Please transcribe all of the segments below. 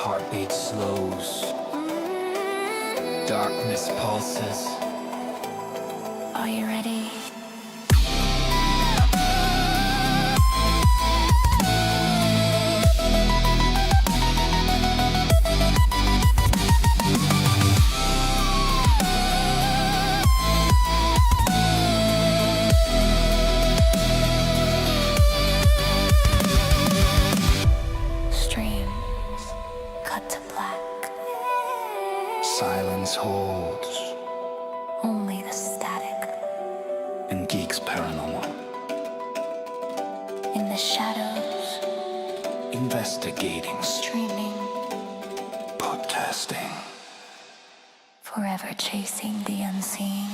heartbeat slows. Darkness pulses. Are you ready? Silence holds. Only the static. In G.E.E.K.S Paranormal. In the shadows. Investigating. Streaming. Podcasting. Forever chasing the unseen.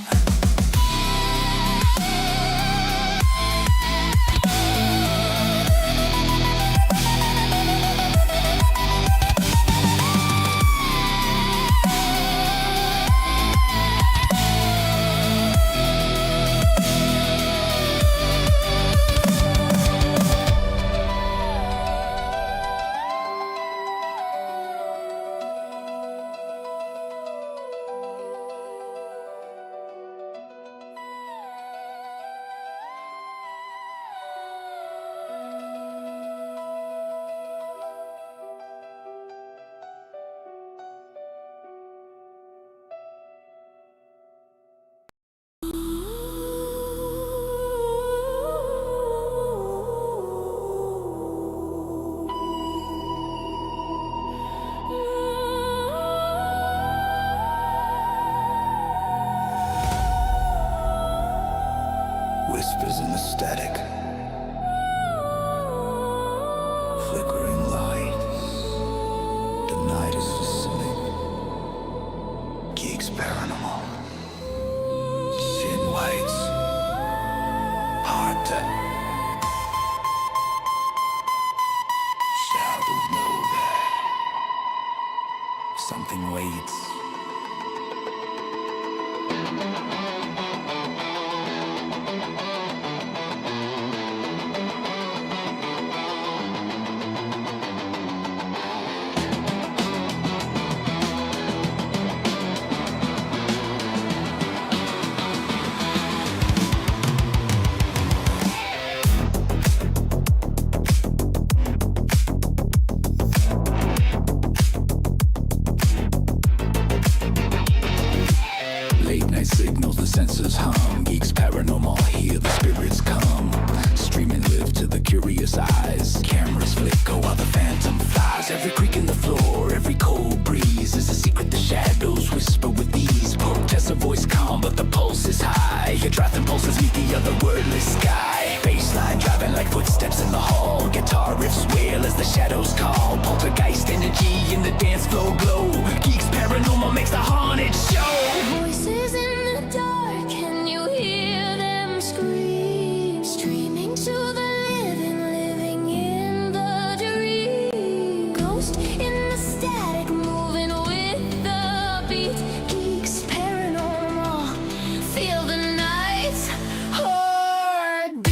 Whispers in the static. Flickering lights. The night is listening. G.E.E.K.S Paranormal. Sin waits. Hard to shadow know that something waits. Signals, the senses hum. G.E.E.K.S Paranormal, hear the spirits come. Streaming live to the curious eyes. Cameras flicker while the phantom flies. Every creak in the floor, every cold breeze is a secret the shadows whisper with ease. Protest a voice calm, but the pulse is high. Your driving pulses meet the other wordless sky. Bassline driving like footsteps in the hall. Guitar riffs wail as the shadows call. Poltergeist energy in the dance floor glow. G.E.E.K.S Paranormal makes the haunted show. Voices in the dark, can you hear them scream? Streaming to the living, living in the dream. Ghost in the static, moving with the beat. G.E.E.K.S Paranormal, feel the night's heartbeat.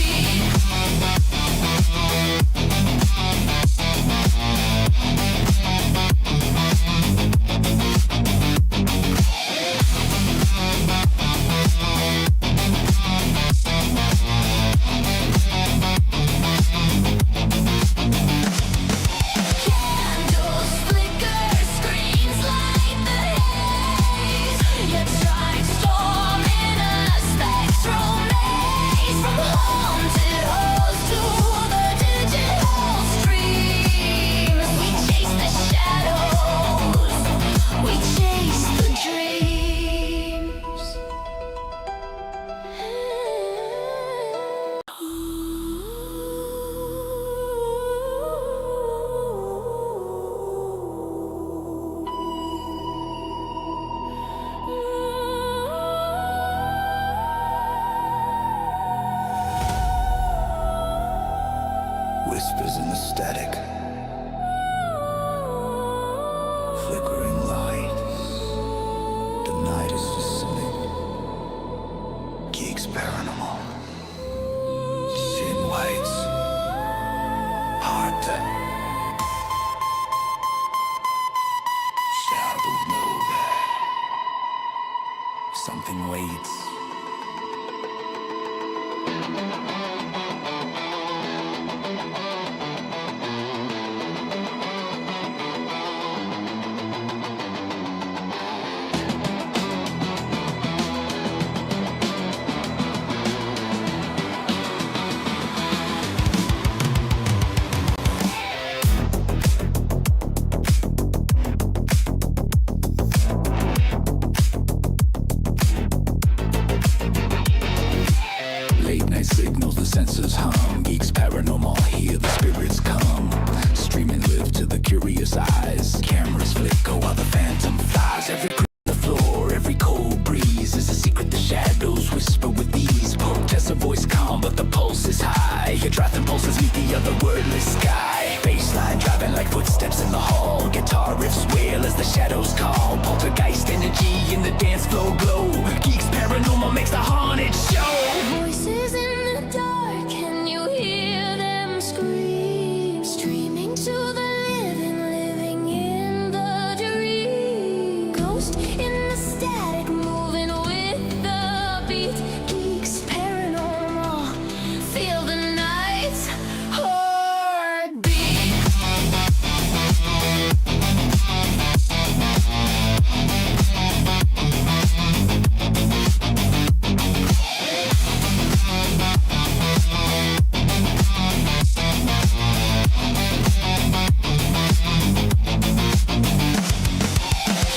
eyes. Cameras flicker while the phantom flies. Every creak in the floor, every cold breeze is a secret the shadows whisper with ease. Poked as a voice calm, but the pulse is high. Your driving pulses meet the other wordless sky. Baseline driving like footsteps in the hall. Guitar riffs wail as the shadows call. Poltergeist energy in the dance floor glow. Geeks Paranormal makes the haunted show. Voices in the dark, can you hear them scream? Streaming to the living in the dream. Ghost in the static, moving with the beat. Geeks Paranormal, feel the night's heartbeat.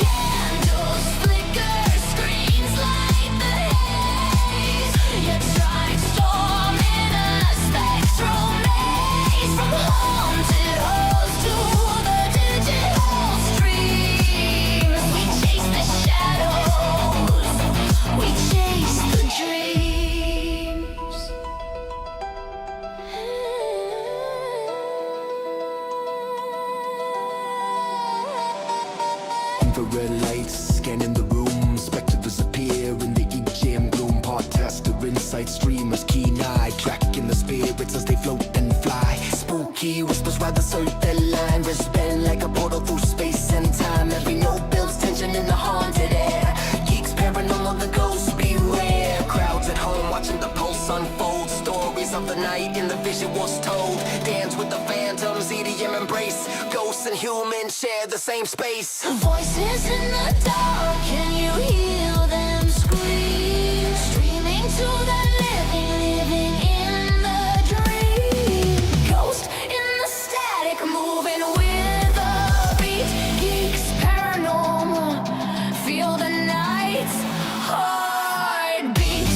Candles flicker, screens light the haze. You're trying storming a spectral maze. From haunted halls to the digital streams. We chase the shadows, we chase the dreams. Infrared lights scanning the room. Specters appear in the jam gloom. Podcaster insight streamers, keen eye tracking the spirits as they float and fly. Spooky whispers rather search the line. Respond like a portal through space and time. Every note builds tension in the haunted air. Geeks Paranormal, the ghosts beware. Crowds at home watching the pulse unfold. Stories of the night in the visuals told. Dance with the phantoms, EDM embrace. Ghosts and humans share the same space. Voices in the dark, can you hear them scream? Streaming to the living in the dream. Ghost in the static, moving with the beat. Geeks Paranormal, feel the night's heartbeat.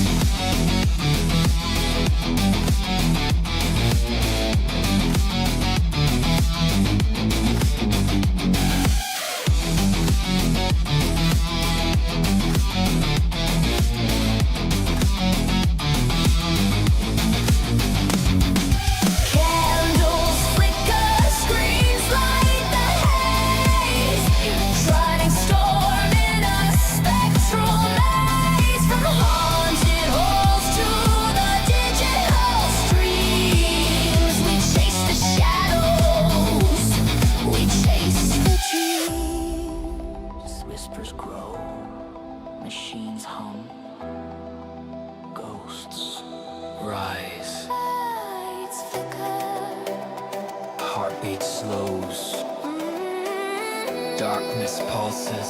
Candles flicker, screens light the haze. Triding storm in a spectral maze. From haunted halls to the digital streams. We chase the shadows, we chase the dreams. Whispers grow, machines hum, ghosts rise, Lights flicker. heartbeat slows, darkness pulses.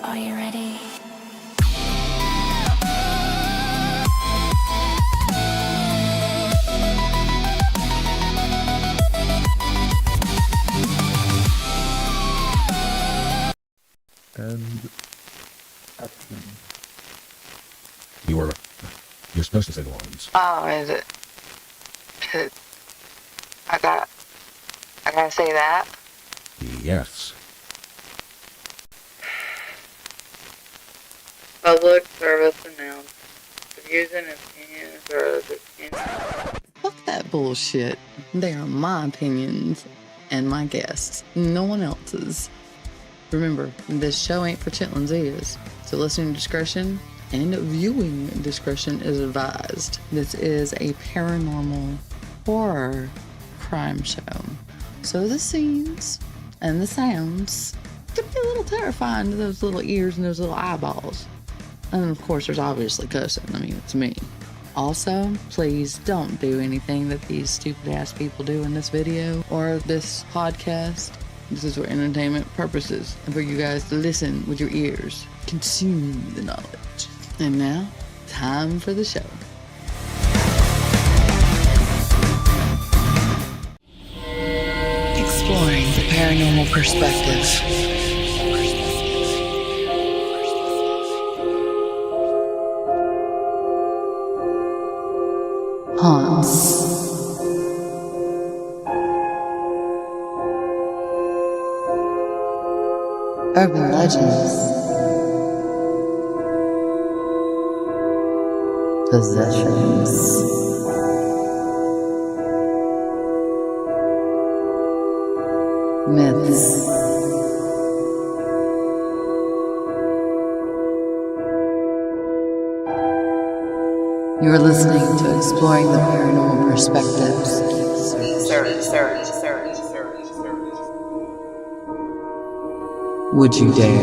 Are you ready? And action. You're supposed to say the lines. Oh, is it? I gotta say that? Yes. Public service announcement. The views and opinions are the Fuck that bullshit. They are my opinions and my guests, no one else's. Remember, this show ain't for chitlins' ears, so listening discretion and viewing discretion is advised. This is a paranormal horror crime show, so the scenes and the sounds could be a little terrifying to those little ears and those little eyeballs. And of course, there's obviously cussing. I mean, it's me. Also, please don't do anything that these stupid ass people do in this video or this podcast. This is for entertainment purposes and for you guys to listen with your ears, consume the knowledge. And now, time for the show. Exploring the paranormal perspective. Haunts. urban legends, possessions, myths, you're listening to Exploring the Paranormal Perspectives. Would you dare?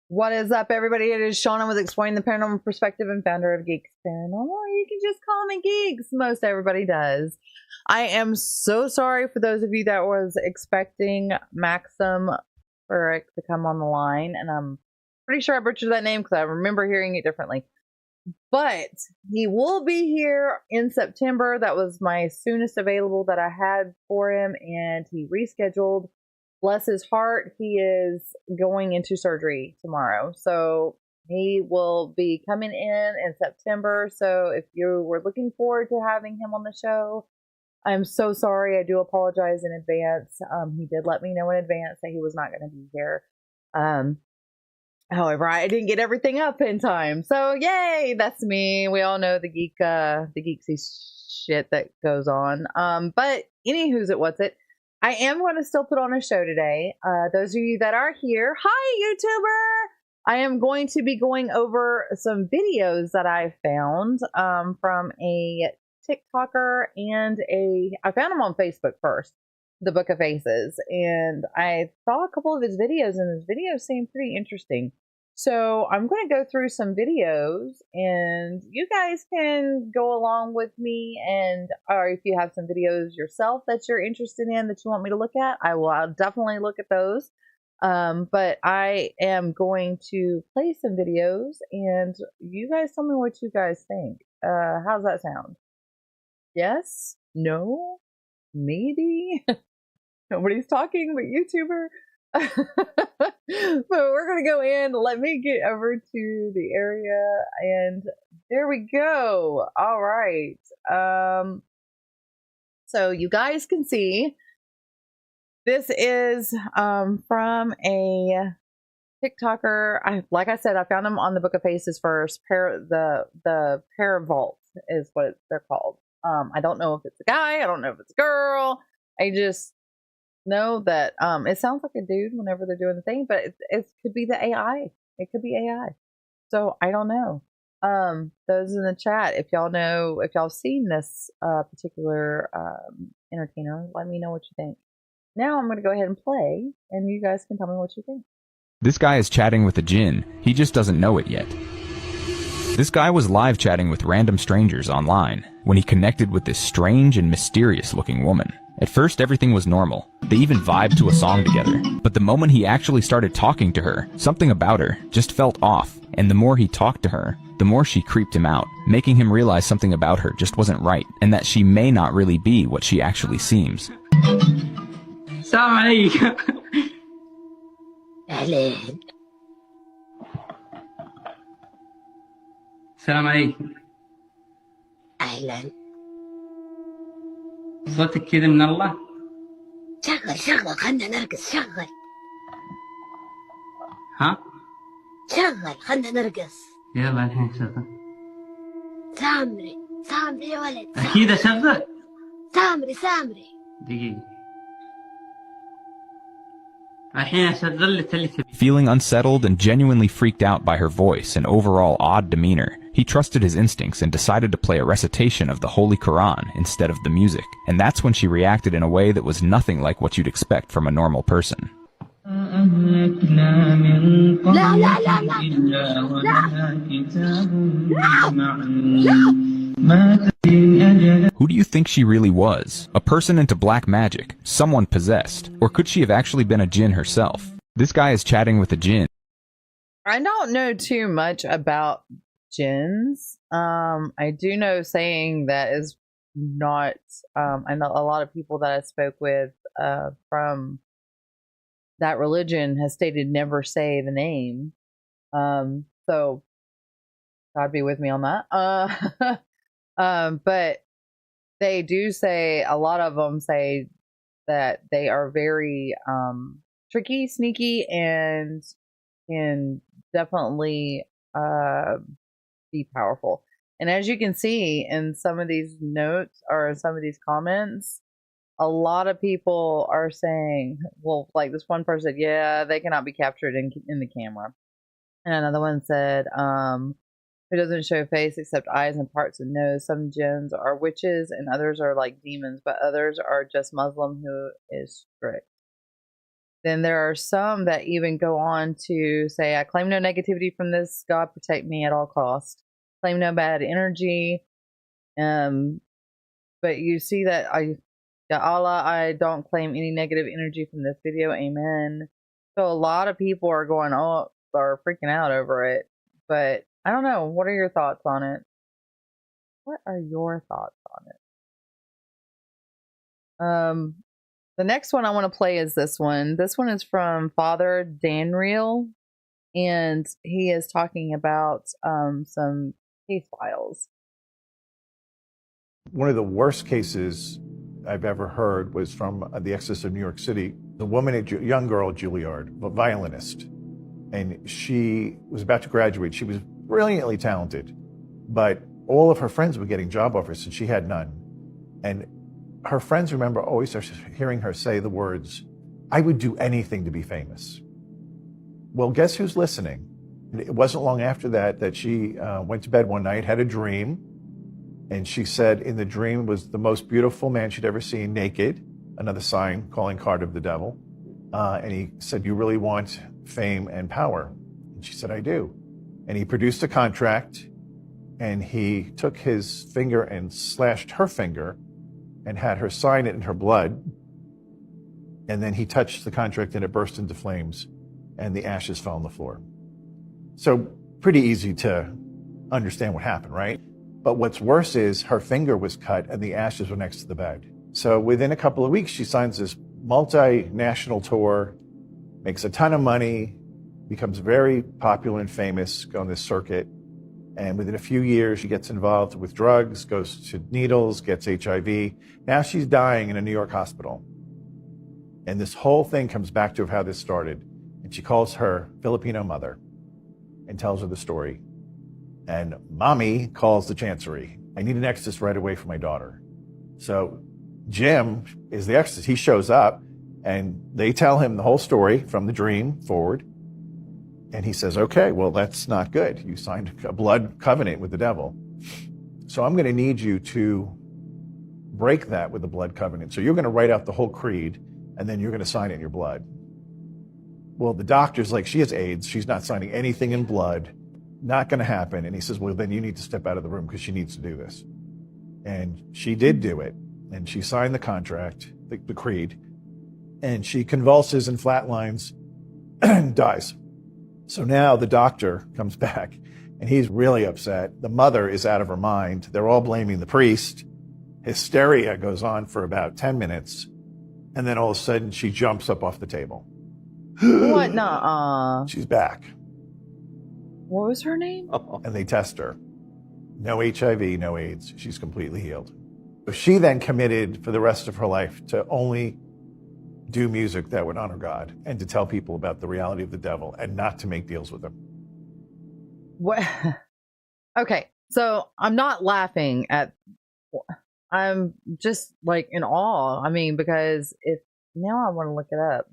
What is up, everybody? It is Shauna with Exploring the Paranormal Perspective and founder of G.E.E.K.S Paranormal. You can just call me Geeks. Most everybody does. I am so sorry for those of you that was expecting Maxim Furek to come on the line, and I'm pretty sure I butchered that name because I remember hearing it differently. But he will be here in September. That was my soonest available that I had for him, and he rescheduled. Bless his heart, he is going into surgery tomorrow. So he will be coming in September. So if you were looking forward to having him on the show, I'm so sorry. I do apologize in advance. He did let me know in advance that he was not going to be here. However, I didn't get everything up in time. So yay, that's me. We all know the geeksy shit that goes on. But anywho's it, what's it? I am going to still put on a show today. Those of you that are here, hi YouTuber! I am going to be going over some videos that I found from a TikToker and I found him on Facebook first, the Book of Faces, and I saw a couple of his videos, and his videos seemed pretty interesting. So I'm going to go through some videos, and you guys can go along with me, or if you have some videos yourself that you're interested in that you want me to look at, I'll definitely look at those. But I am going to play some videos, and you guys tell me what you guys think. How's that sound? Yes? No? Maybe? Nobody's talking but YouTuber. But we're gonna go in. Let me get over to the area, and there we go. All right. So you guys can see this is from a TikToker. Like I said, I found him on the Book of Faces first. The Paravault is what they're called. I don't know if it's a guy. I don't know if it's a girl. I just know that it sounds like a dude whenever they're doing the thing, but it could be the AI. It could be AI. So I don't know. Those in the chat, if y'all seen this particular entertainer, let me know what you think. Now I'm going to go ahead and play, and you guys can tell me what you think. This guy is chatting with a djinn. He just doesn't know it yet. This guy was live chatting with random strangers online when he connected with this strange and mysterious looking woman. At first, everything was normal. They even vibed to a song together. But the moment he actually started talking to her, something about her just felt off. And the more he talked to her, the more she creeped him out, making him realize something about her just wasn't right, and that she may not really be what she actually seems. السلام عليكم. أهلين. السلام عليكم. أهلا. صوتك كذا من الله؟ شغل خلنا نرقص شغل. ها؟ شغل خلنا نرقص. يلا الحين شغل. سامري يا ولد. أكيد أشغل. سامري. دقيقة. Feeling unsettled and genuinely freaked out by her voice and overall odd demeanor, he trusted his instincts and decided to play a recitation of the Holy Quran instead of the music. And that's when she reacted in a way that was nothing like what you'd expect from a normal person. Who do you think she really was? A person into black magic? Someone possessed? Or could she have actually been a djinn herself? This guy is chatting with a djinn. I don't know too much about jinns. I do know saying that is not, I know a lot of people that I spoke with from that religion has stated never say the name. So God be with me on that. But they do say, a lot of them say that they are very tricky, sneaky, and can definitely be powerful. And as you can see in some of these notes or in some of these comments, a lot of people are saying, well, like this one person said, yeah, they cannot be captured in the camera. And another one said, who doesn't show face except eyes and parts of nose. Some jinns are witches and others are like demons, but others are just Muslim who is strict. Then there are some that even go on to say, I claim no negativity from this. God protect me at all costs. Claim no bad energy. But you see that Ya Allah, I don't claim any negative energy from this video. Amen. So a lot of people are going, oh, are freaking out over it. But I don't know. What are your thoughts on it? What are your thoughts on it? The next one I want to play is this one. This one is from Father Danriel, and he is talking about some case files. One of the worst cases I've ever heard was from the Exodus of New York City. The woman, a young girl, Juilliard, a violinist, and she was about to graduate. She was brilliantly talented, but all of her friends were getting job offers and she had none. And her friends remember always hearing her say the words, I would do anything to be famous. Well, guess who's listening? It wasn't long after that she went to bed one night, had a dream, and she said in the dream was the most beautiful man she'd ever seen, naked, another sign, calling card of the devil. And he said, you really want fame and power? And she said, I do. And he produced a contract, and he took his finger and slashed her finger and had her sign it in her blood. And then he touched the contract and it burst into flames and the ashes fell on the floor. So pretty easy to understand what happened, right? But what's worse is her finger was cut and the ashes were next to the bed. So within a couple of weeks, she signs this multinational tour, makes a ton of money, becomes very popular and famous on this circuit. And within a few years, she gets involved with drugs, goes to needles, gets HIV. Now she's dying in a New York hospital. And this whole thing comes back to how this started. And she calls her Filipino mother and tells her the story. And mommy calls the chancery. I need an exorcist right away for my daughter. So Jim is the exorcist. He shows up and they tell him the whole story from the dream forward. And he says, okay, well, that's not good. You signed a blood covenant with the devil. So I'm going to need you to break that with the blood covenant. So you're going to write out the whole creed and then you're going to sign it in your blood. Well, the doctor's like, she has AIDS. She's not signing anything in blood. Not going to happen. And he says, well, then you need to step out of the room because she needs to do this. And she did do it. And she signed the contract, the creed, and she convulses and flatlines and dies. So now the doctor comes back and he's really upset. The mother is out of her mind. They're all blaming the priest. Hysteria goes on for about 10 minutes. And then all of a sudden she jumps up off the table. What? Nuh-uh. She's back. What was her name? And they test her. No HIV, no AIDS. She's completely healed. She then committed for the rest of her life to only do music that would honor God and to tell people about the reality of the devil and not to make deals with him. What? Okay, so I'm not laughing at. I'm just like in awe. I mean, because now I want to look it up.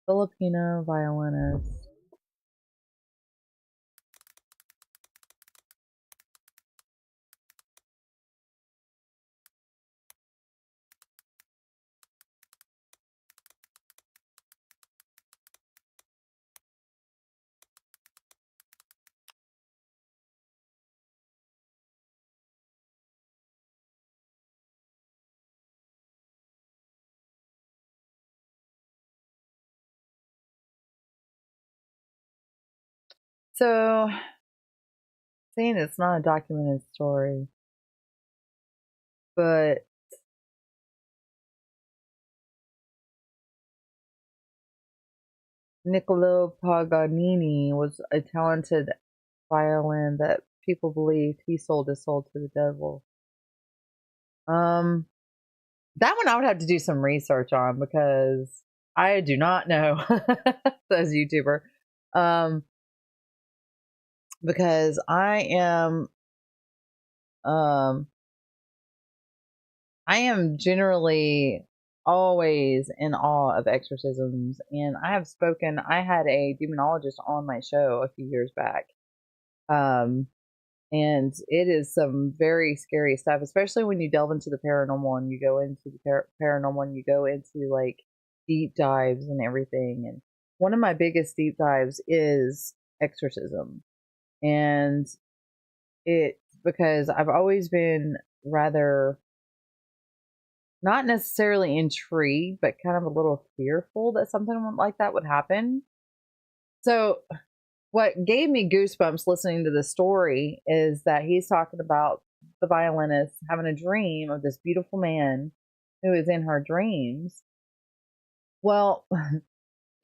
Filipino violinist. So, saying it's not a documented story, but Niccolo Paganini was a talented violin that people believed he sold his soul to the devil. That one I would have to do some research on because I do not know, says YouTuber. Because I am generally always in awe of exorcisms, and I had a demonologist on my show a few years back. And it is some very scary stuff, especially when you delve into the paranormal and you go into the paranormal and you go into like deep dives and everything. And one of my biggest deep dives is exorcism. And because I've always been rather not necessarily intrigued, but kind of a little fearful that something like that would happen. So what gave me goosebumps listening to the story is that he's talking about the violinist having a dream of this beautiful man who is in her dreams. Well,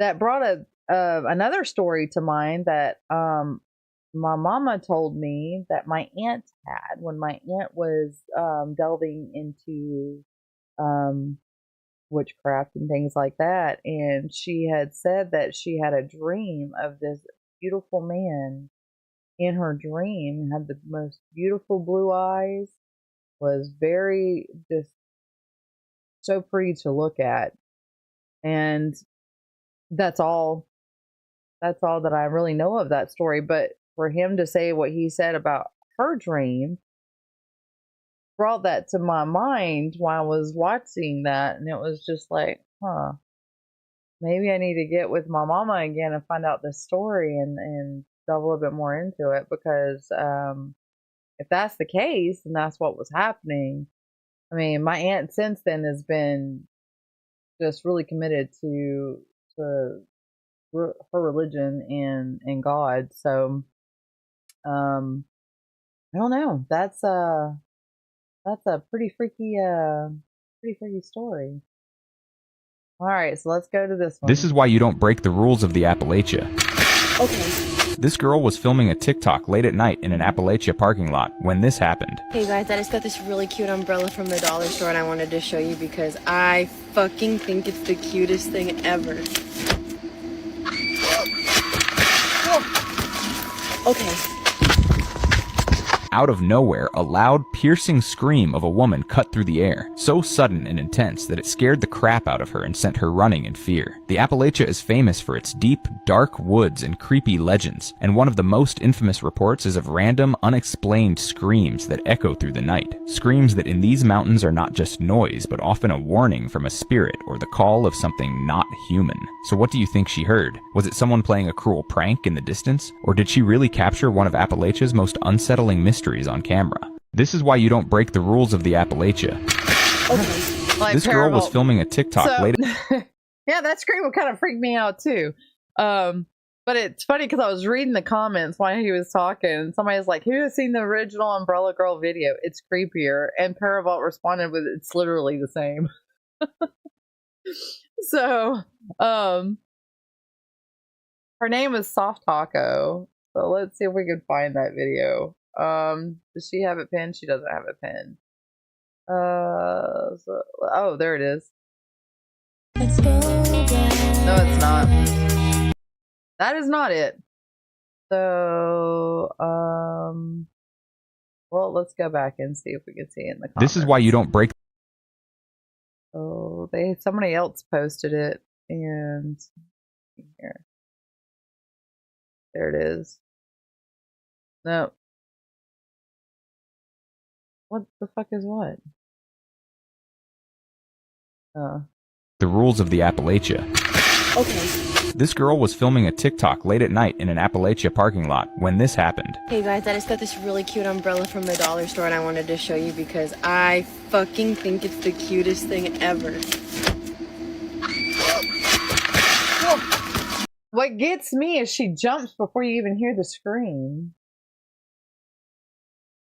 that brought another story to mind that my mama told me that my aunt had when my aunt was delving into witchcraft and things like that, and she had said that she had a dream of this beautiful man in her dream, had the most beautiful blue eyes, was very just so pretty to look at, and that's all that I really know of that story. But for him to say what he said about her dream brought that to my mind while I was watching that, and it was just like, maybe I need to get with my mama again and find out this story and delve a little bit more into it, because if that's the case and that's what was happening, I mean, my aunt since then has been just really committed to her religion and God. So I don't know. That's a pretty freaky story. All right, so let's go to this one. This is why you don't break the rules of the Appalachia. Okay. This girl was filming a TikTok late at night in an Appalachia parking lot when this happened. Hey guys, I just got this really cute umbrella from the dollar store and I wanted to show you because I fucking think it's the cutest thing ever. Okay. Out of nowhere, a loud, piercing scream of a woman cut through the air, so sudden and intense that it scared the crap out of her and sent her running in fear. The Appalachia is famous for its deep, dark woods and creepy legends, and one of the most infamous reports is of random, unexplained screams that echo through the night. Screams that in these mountains are not just noise, but often a warning from a spirit or the call of something not human. So what do you think she heard? Was it someone playing a cruel prank in the distance? Or did she really capture one of Appalachia's most unsettling mysteries on camera? This is why you don't break the rules of the Appalachia. Okay. Like this girl was filming a TikTok late. Yeah, that scream would kind of freak me out too. But it's funny because I was reading the comments while he was talking, and somebody was like, "Who has seen the original Umbrella Girl video? It's creepier." And Paravolt responded with, "It's literally the same." So, her name is Soft Taco. So let's see if we can find that video. Does she have it pinned? She doesn't have it pinned. Oh, there it is. No, it's not. That is not it. So, well, let's go back and see if we can see it in the comments. This is why you don't break. Oh, somebody else posted it, and here, there it is. No. What the fuck is what? The rules of the Appalachia. Okay. This girl was filming a TikTok late at night in an Appalachia parking lot when this happened. Hey guys, I just got this really cute umbrella from the dollar store and I wanted to show you because I fucking think it's the cutest thing ever. What gets me is she jumps before you even hear the scream.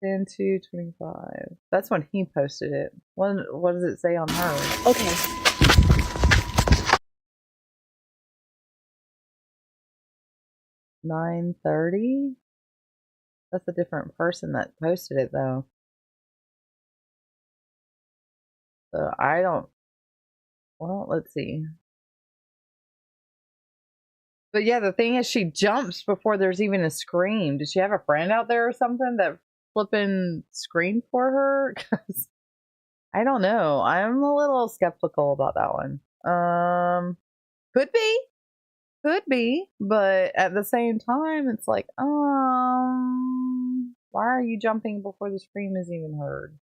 10/2/25. That's when he posted it. What does it say on her? Okay. $9:30. That's a different person that posted it, though. So I don't. Well, let's see. But yeah, the thing is, she jumps before there's even a scream. Did she have a friend out there or something that flipping screamed for her? Because I don't know. I'm a little skeptical about that one. Could be, but at the same time, it's like, why are you jumping before the scream is even heard?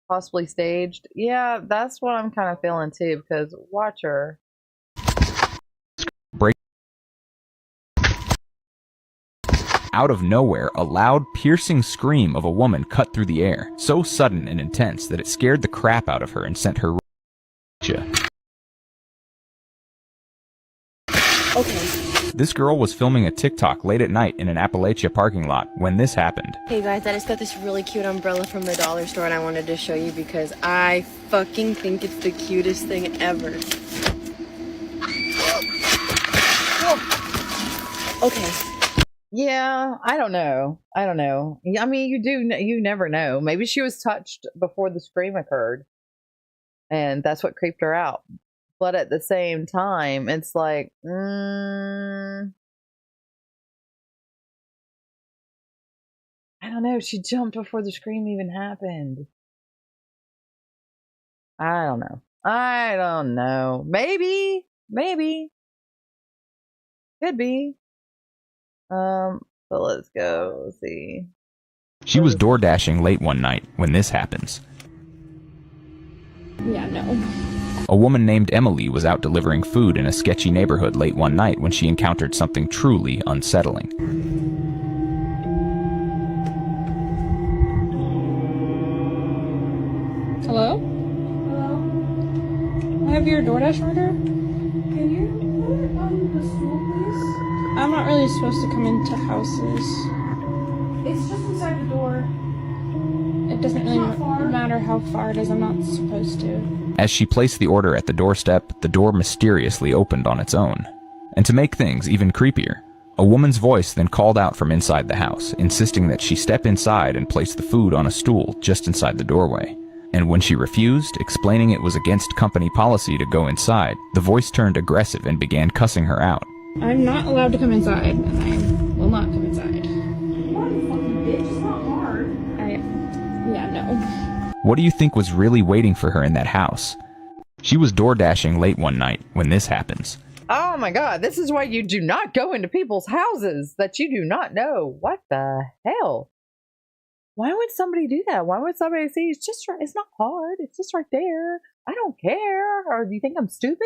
Possibly staged. Yeah, that's what I'm kind of feeling too, because watch her. Break. Out of nowhere, a loud, piercing scream of a woman cut through the air, so sudden and intense that it scared the crap out of her and sent her. Okay. This girl was filming a TikTok late at night in an Appalachia parking lot when this happened. Hey guys, I just got this really cute umbrella from the dollar store and I wanted to show you because I fucking think it's the cutest thing ever. Okay. Yeah, I don't know. I mean, you never know. Maybe she was touched before the scream occurred, and that's what creeped her out. But at the same time, it's like, I don't know. She jumped before the scream even happened. I don't know. Maybe. Could be. So let's go. Let's see. She was door dashing late one night when this happens. Yeah, no. A woman named Emily was out delivering food in a sketchy neighborhood late one night when she encountered something truly unsettling. Hello? Hello? I have your DoorDash order. Can you put it on the stool, please? I'm not really supposed to come into houses. It's just inside the door. It doesn't really matter how far it is. I'm not supposed to. As she placed the order at the doorstep, the door mysteriously opened on its own. And to make things even creepier, a woman's voice then called out from inside the house, insisting that she step inside and place the food on a stool just inside the doorway. And when she refused, explaining it was against company policy to go inside, the voice turned aggressive and began cussing her out. I'm not allowed to come inside, and I will not come inside. What, you fucking bitch? It's not hard. Yeah, no. What do you think was really waiting for her in that house? She was door dashing late one night when this happens. Oh my god, this is why you do not go into people's houses that you do not know. What the hell? Why would somebody do that? Why would somebody say it's not hard, it's just right there. I don't care. Or do you think I'm stupid?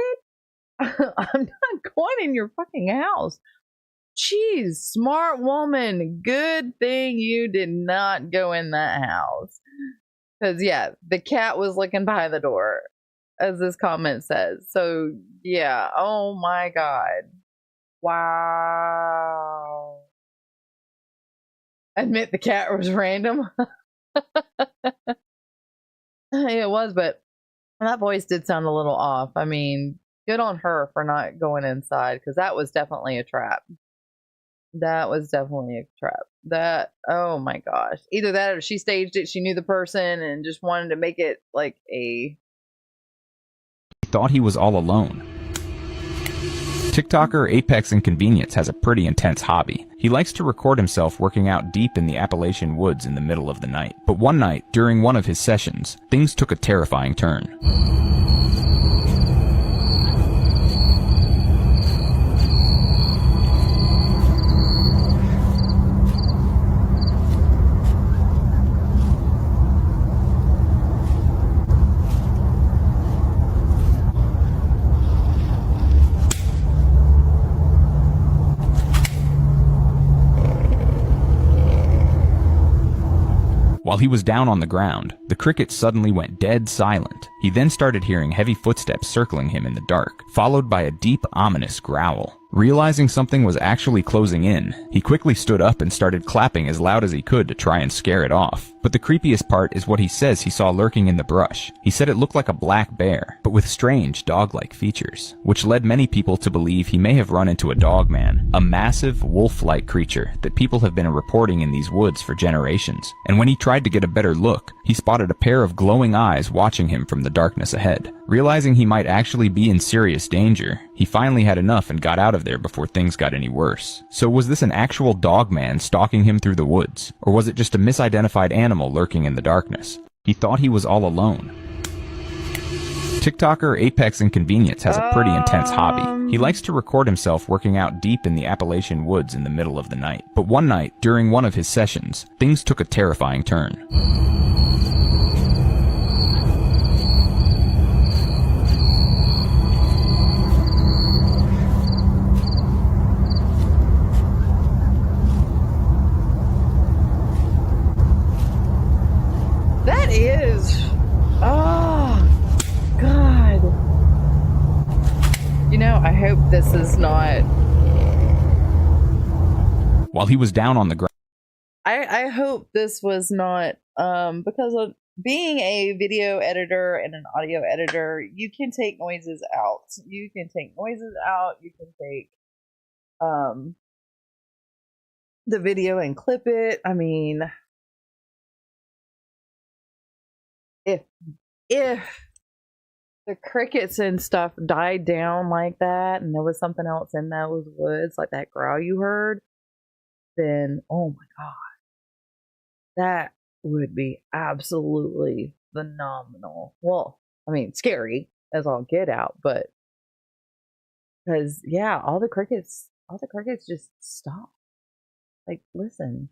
I'm not going in your fucking house. Jeez, smart woman. Good thing you did not go in that house. Because, yeah, the cat was looking by the door, as this comment says. So, yeah. Oh, my God. Wow. Admit the cat was random. It was, but that voice did sound a little off. I mean, good on her for not going inside, because that was definitely a trap. That was definitely a trap. That, oh my gosh. Either that or she staged it, she knew the person and just wanted to make it like a... Thought he was all alone. TikToker Apex Inconvenience has a pretty intense hobby. He likes to record himself working out deep in the Appalachian woods in the middle of the night. But one night, during one of his sessions, things took a terrifying turn. While he was down on the ground, the cricket suddenly went dead silent. He then started hearing heavy footsteps circling him in the dark, followed by a deep, ominous growl. Realizing something was actually closing in, he quickly stood up and started clapping as loud as he could to try and scare it off. But the creepiest part is what he says he saw lurking in the brush. He said it looked like a black bear, but with strange dog-like features, which led many people to believe he may have run into a dogman, a massive wolf-like creature that people have been reporting in these woods for generations. And when he tried to get a better look, he spotted a pair of glowing eyes watching him from the darkness ahead. Realizing he might actually be in serious danger, he finally had enough and got out of there before things got any worse. So was this an actual dogman stalking him through the woods? Or was it just a misidentified animal lurking in the darkness? He thought he was all alone. TikToker Apex Inconvenience has a pretty intense hobby. He likes to record himself working out deep in the Appalachian woods in the middle of the night. But one night, during one of his sessions, things took a terrifying turn. That is... Oh, God. You know, I hope this is not... While he was down on the ground, I hope this was not... because of being a video editor and an audio editor, you can take noises out. You can take noises out. You can take the video and clip it. I mean... If the crickets and stuff died down like that and there was something else in those woods, like that growl you heard, then, oh my God, that would be absolutely phenomenal. Well, I mean, scary as all get out, but because, yeah, all the crickets just stop. Like, listen.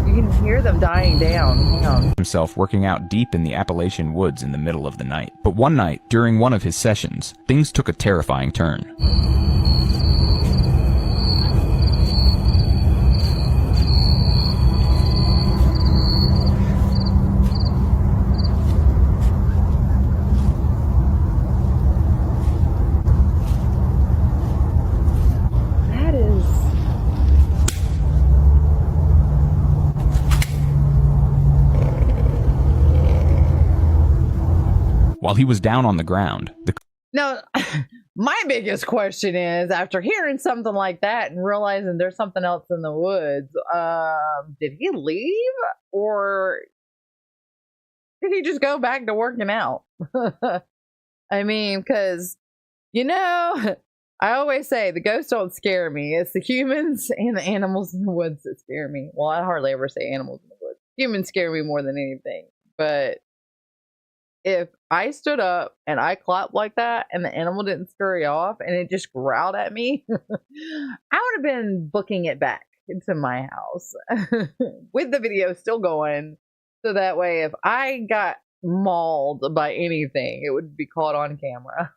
You can hear them dying down. Hang on. Himself working out deep in the Appalachian woods in the middle of the night. But one night, during one of his sessions, things took a terrifying turn. While he was down on the ground, Now, my biggest question is, after hearing something like that and realizing there's something else in the woods, did he leave? Or did he just go back to working out? I mean, because, you know, I always say the ghosts don't scare me. It's the humans and the animals in the woods that scare me. Well, I hardly ever say animals in the woods. Humans scare me more than anything. But if I stood up and I clapped like that and the animal didn't scurry off and it just growled at me, I would have been booking it back into my house with the video still going. So that way, if I got mauled by anything, it would be caught on camera.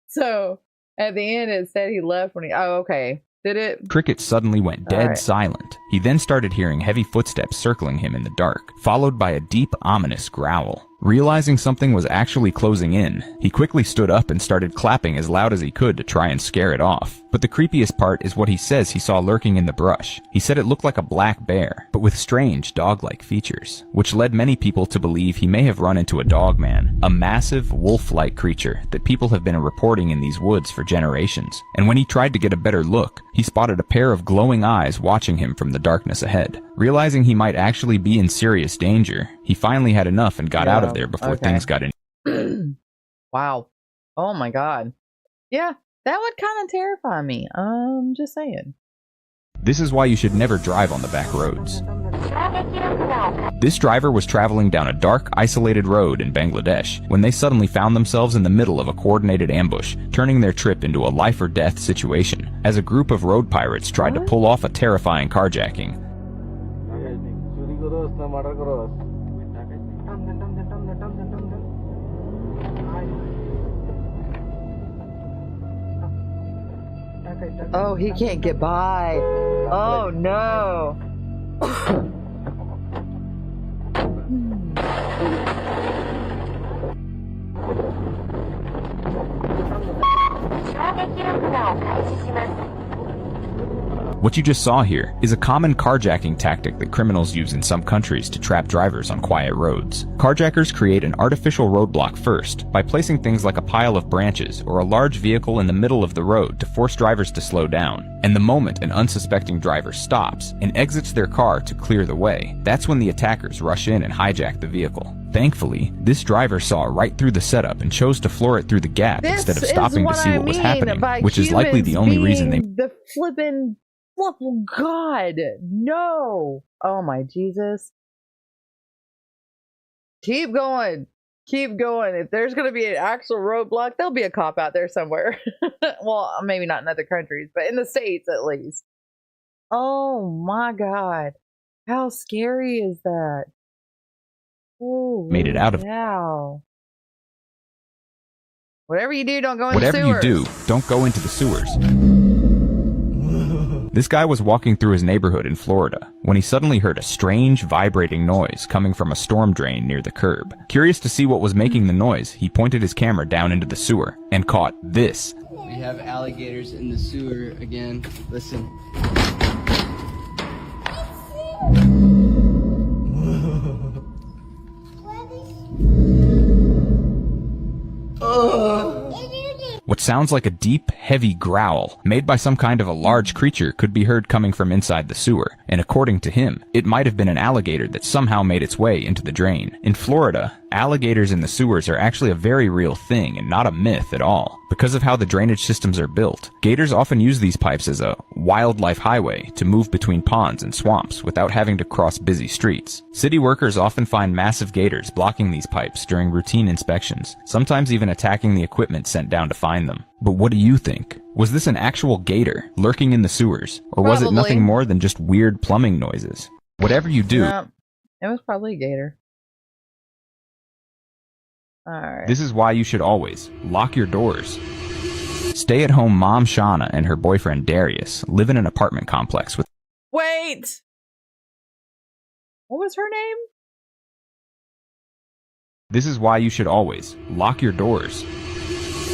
So at the end, it said he left when he... Oh, okay. Did it? Cricket suddenly went dead silent. He then started hearing heavy footsteps circling him in the dark, followed by a deep, ominous growl. Realizing something was actually closing in, he quickly stood up and started clapping as loud as he could to try and scare it off. But the creepiest part is what he says he saw lurking in the brush. He said it looked like a black bear, but with strange dog-like features, which led many people to believe he may have run into a dogman, a massive wolf-like creature that people have been reporting in these woods for generations. And when he tried to get a better look, he spotted a pair of glowing eyes watching him from the darkness ahead. Realizing he might actually be in serious danger, he finally had enough and got out of there before things got in. Wow. Oh my God. Yeah, that would kind of terrify me. Just saying. This is why you should never drive on the back roads. This driver was traveling down a dark, isolated road in Bangladesh when they suddenly found themselves in the middle of a coordinated ambush, turning their trip into a life-or-death situation, as a group of road pirates tried to pull off a terrifying carjacking. Oh, he can't get by. Oh, no. What you just saw here is a common carjacking tactic that criminals use in some countries to trap drivers on quiet roads. Carjackers create an artificial roadblock first by placing things like a pile of branches or a large vehicle in the middle of the road to force drivers to slow down. And the moment an unsuspecting driver stops and exits their car to clear the way, that's when the attackers rush in and hijack the vehicle. Thankfully, this driver saw right through the setup and chose to floor it through the gap instead of stopping to see what was happening, which is likely the only reason they... The flippin'... Oh, God, no. Oh, my Jesus. Keep going. Keep going. If there's going to be an actual roadblock, there'll be a cop out there somewhere. Well, maybe not in other countries, but in the States at least. Oh, my God. How scary is that? Ooh, made it out of... Wow. Whatever you do, don't go into Whatever sewers. you do, don't go into the sewers. This guy was walking through his neighborhood in Florida when he suddenly heard a strange, vibrating noise coming from a storm drain near the curb. Curious to see what was making the noise, he pointed his camera down into the sewer and caught this. We have alligators in the sewer again. Listen. What sounds like a deep, heavy growl made by some kind of a large creature could be heard coming from inside the sewer, and according to him, it might have been an alligator that somehow made its way into the drain. In Florida, alligators in the sewers are actually a very real thing and not a myth at all. Because of how the drainage systems are built, gators often use these pipes as a wildlife highway to move between ponds and swamps without having to cross busy streets. City workers often find massive gators blocking these pipes during routine inspections, sometimes even attacking the equipment sent down to find them. But what do you think? Was this an actual gator lurking in the sewers, or was it nothing more than just weird plumbing noises? Whatever you do... Yeah, it was probably a gator. Alright. This is why you should always lock your doors. Stay-at-home mom Shauna and her boyfriend Darius live in an apartment complex with... Wait! What was her name? This is why you should always lock your doors.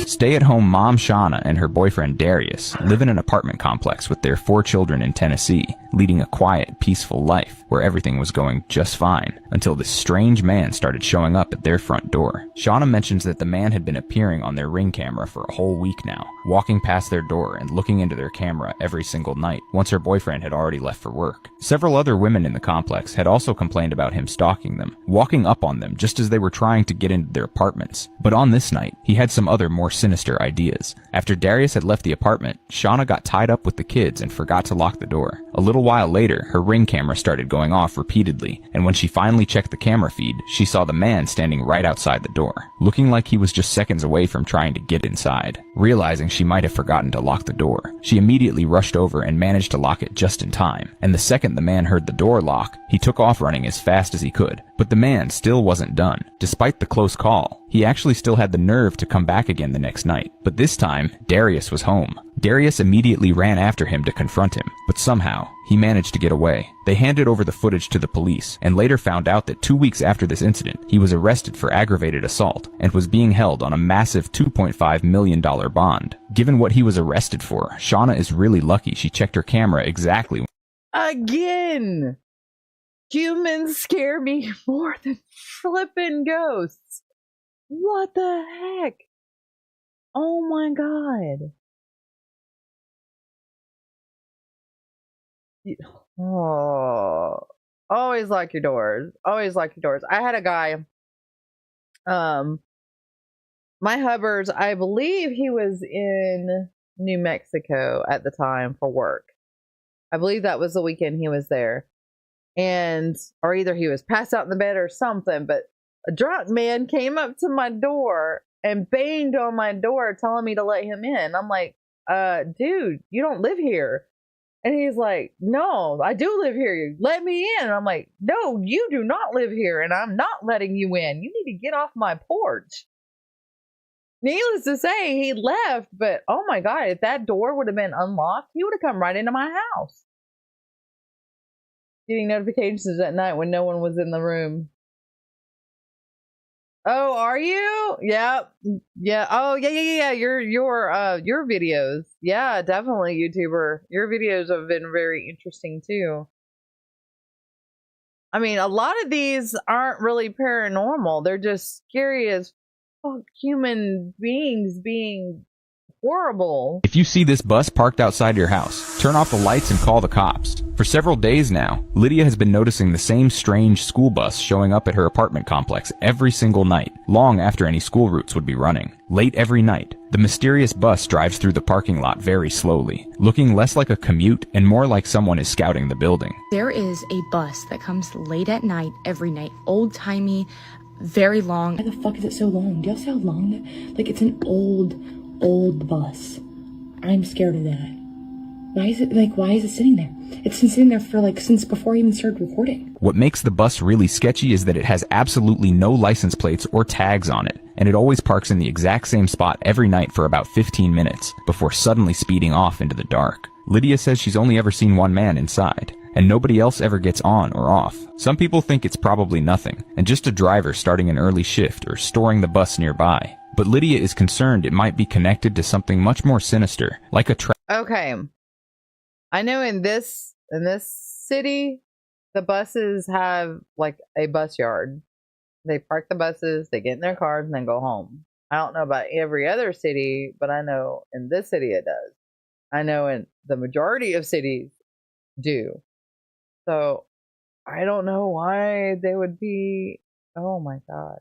Stay-at-home mom Shauna and her boyfriend Darius live in an apartment complex with their 4 children in Tennessee, leading a quiet, peaceful life where everything was going just fine until this strange man started showing up at their front door. Shauna mentions that the man had been appearing on their Ring camera for a whole week now, walking past their door and looking into their camera every single night once her boyfriend had already left for work. Several other women in the complex had also complained about him stalking them, walking up on them just as they were trying to get into their apartments. But on this night, he had some other more sinister ideas. After Darius had left the apartment, Shauna got tied up with the kids and forgot to lock the door. A little while later, her Ring camera started going off repeatedly, and when she finally checked the camera feed, she saw the man standing right outside the door, looking like he was just seconds away from trying to get inside. Realizing she might have forgotten to lock the door, she immediately rushed over and managed to lock it just in time, and the second the man heard the door lock, he took off running as fast as he could. But the man still wasn't done. Despite the close call, he actually still had the nerve to come back again the next night. But this time, Darius was home. Darius immediately ran after him to confront him, but somehow, he managed to get away. They handed over the footage to the police, and later found out that 2 weeks after this incident, he was arrested for aggravated assault, and was being held on a massive $2.5 million bond. Given what he was arrested for, Shauna is really lucky she checked her camera exactly. Again! Humans scare me more than flippin' ghosts. What the heck? Oh my god. Oh, always lock your doors. Always lock your doors. I had a guy, my Hubbers, I believe he was in New Mexico at the time for work. I believe that was the weekend he was there. And, or either he was passed out in the bed or something, but a drunk man came up to my door and banged on my door telling me to let him in. I'm like, dude, you don't live here. And he's like, no, I do live here. Let me in. And I'm like, no, you do not live here, and I'm not letting you in. You need to get off my porch. Needless to say, he left, but oh my God, if that door would have been unlocked, he would have come right into my house. Getting notifications at night when no one was in the room. Oh, are you? Yep. Yeah. Oh, yeah. Your videos. Yeah, definitely, YouTuber. Your videos have been very interesting too. I mean, a lot of these aren't really paranormal. They're just scary as fuck, human beings being horrible. If you see this bus parked outside your house, turn off the lights and call the cops. For several days now, Lydia has been noticing the same strange school bus showing up at her apartment complex every single night, long after any school routes would be running. Late every night, the mysterious bus drives through the parking lot very slowly, looking less like a commute and more like someone is scouting the building. There is a bus that comes late at night, every night, old-timey, very long. Why the fuck is it so long? Do y'all see how long that? Like, it's an old bus. I'm scared of that. Why is it sitting there? It's been sitting there for since before I even started recording. What makes the bus really sketchy is that it has absolutely no license plates or tags on it, and it always parks in the exact same spot every night for about 15 minutes, before suddenly speeding off into the dark. Lydia says she's only ever seen one man inside, and nobody else ever gets on or off. Some people think it's probably nothing, and just a driver starting an early shift or storing the bus nearby. But Lydia is concerned it might be connected to something much more sinister, like a Okay. I know in this city, the buses have a bus yard. They park the buses, they get in their cars, and then go home. I don't know about every other city, but I know in this city it does. I know in the majority of cities do. So I don't know why they would be. Oh my God.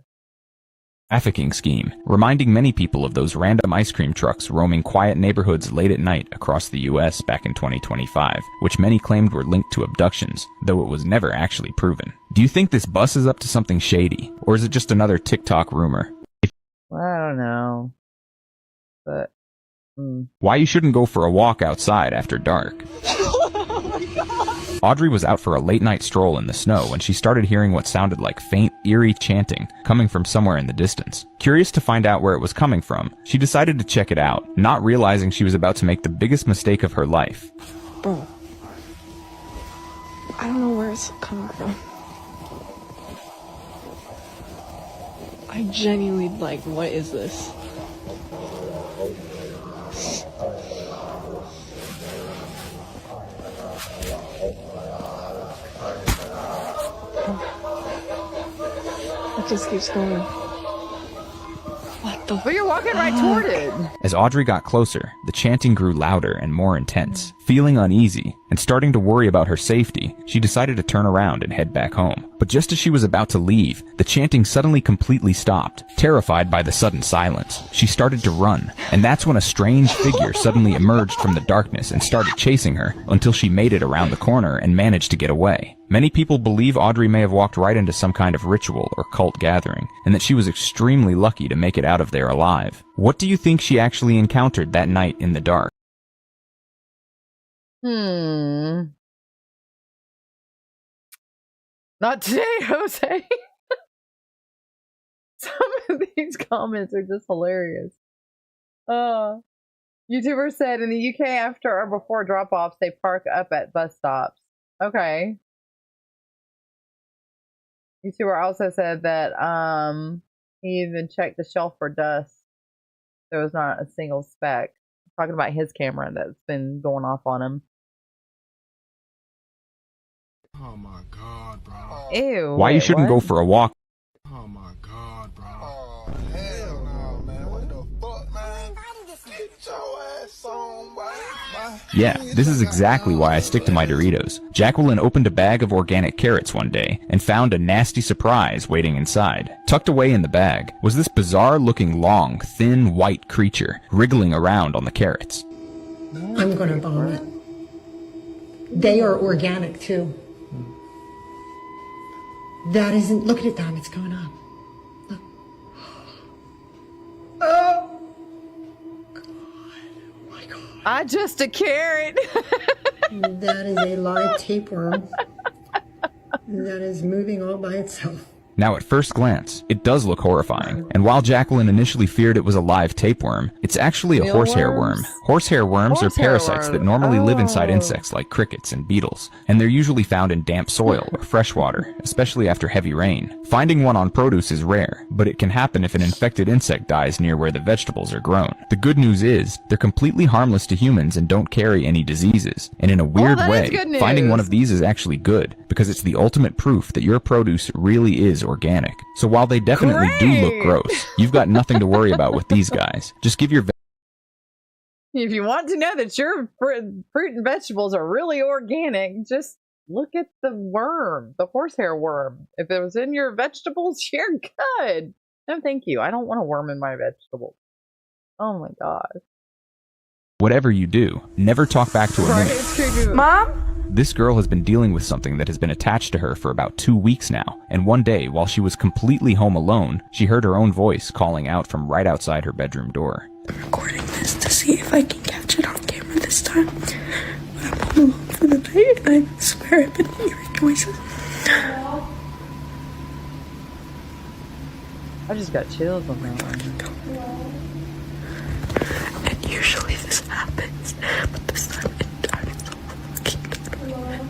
trafficking scheme, reminding many people of those random ice cream trucks roaming quiet neighborhoods late at night across the U.S. back in 2025, which many claimed were linked to abductions, though it was never actually proven. Do you think this bus is up to something shady, or is it just another TikTok rumor? Well, I don't know, but Why you shouldn't go for a walk outside after dark. Audrey was out for a late-night stroll in the snow when she started hearing what sounded like faint, eerie chanting coming from somewhere in the distance. Curious to find out where it was coming from, she decided to check it out, not realizing she was about to make the biggest mistake of her life. Bro, I don't know where it's coming from. I genuinely, what is this? It just keeps going. What the? But you're walking right toward it. As Audrey got closer, the chanting grew louder and more intense. Feeling uneasy and starting to worry about her safety, she decided to turn around and head back home. But just as she was about to leave, the chanting suddenly completely stopped. Terrified by the sudden silence, she started to run, and that's when a strange figure suddenly emerged from the darkness and started chasing her until she made it around the corner and managed to get away. Many people believe Audrey may have walked right into some kind of ritual or cult gathering, and that she was extremely lucky to make it out of there alive. What do you think she actually encountered that night in the dark? Not today, Jose. Some of these comments are just hilarious. YouTuber said in the UK after or before drop-offs, they park up at bus stops. Okay. YouTuber also said that he even checked the shelf for dust. There was not a single speck. Talking about his camera that's been going off on him. Oh my God, bro. Ew. Why you shouldn't go for a walk. Oh my God, bro. Oh, hell no, man. What the fuck, man? Get your ass on, boy. Yeah, this is exactly why I stick to my Doritos. Jacqueline opened a bag of organic carrots one day and found a nasty surprise waiting inside. Tucked away in the bag was this bizarre-looking long, thin, white creature wriggling around on the carrots. I'm gonna vomit. They are organic too. That isn't, look at it, Dom, it's going on. Look. Oh! God, oh my God. I just a carrot. That is a live tapeworm. That is moving all by itself. Now at first glance, it does look horrifying, and while Jacqueline initially feared it was a live tapeworm, it's actually a horsehair worm. Horsehair worms are parasites that normally live inside insects like crickets and beetles, and they're usually found in damp soil or fresh water, especially after heavy rain. Finding one on produce is rare, but it can happen if an infected insect dies near where the vegetables are grown. The good news is, they're completely harmless to humans and don't carry any diseases, and in a weird way, finding one of these is actually good, because it's the ultimate proof that your produce really is organic. So while they definitely do look gross, you've got nothing to worry about with these guys. Just give your If you want to know that your fruit and vegetables are really organic, just look at the worm, the horsehair worm. If it was in your vegetables, you're good. No, thank you. I don't want a worm in my vegetables. Oh my god. whatever you do, never talk back to a mimic. Mom? This girl has been dealing with something that has been attached to her for about 2 weeks now, and one day, while she was completely home alone, she heard her own voice calling out from right outside her bedroom door. I'm recording this to see if I can catch it on camera this time. But I'm home alone for the night, and I swear I've been hearing noises. I just got chills on that one. And usually this happens, but this time I'm so fucking good.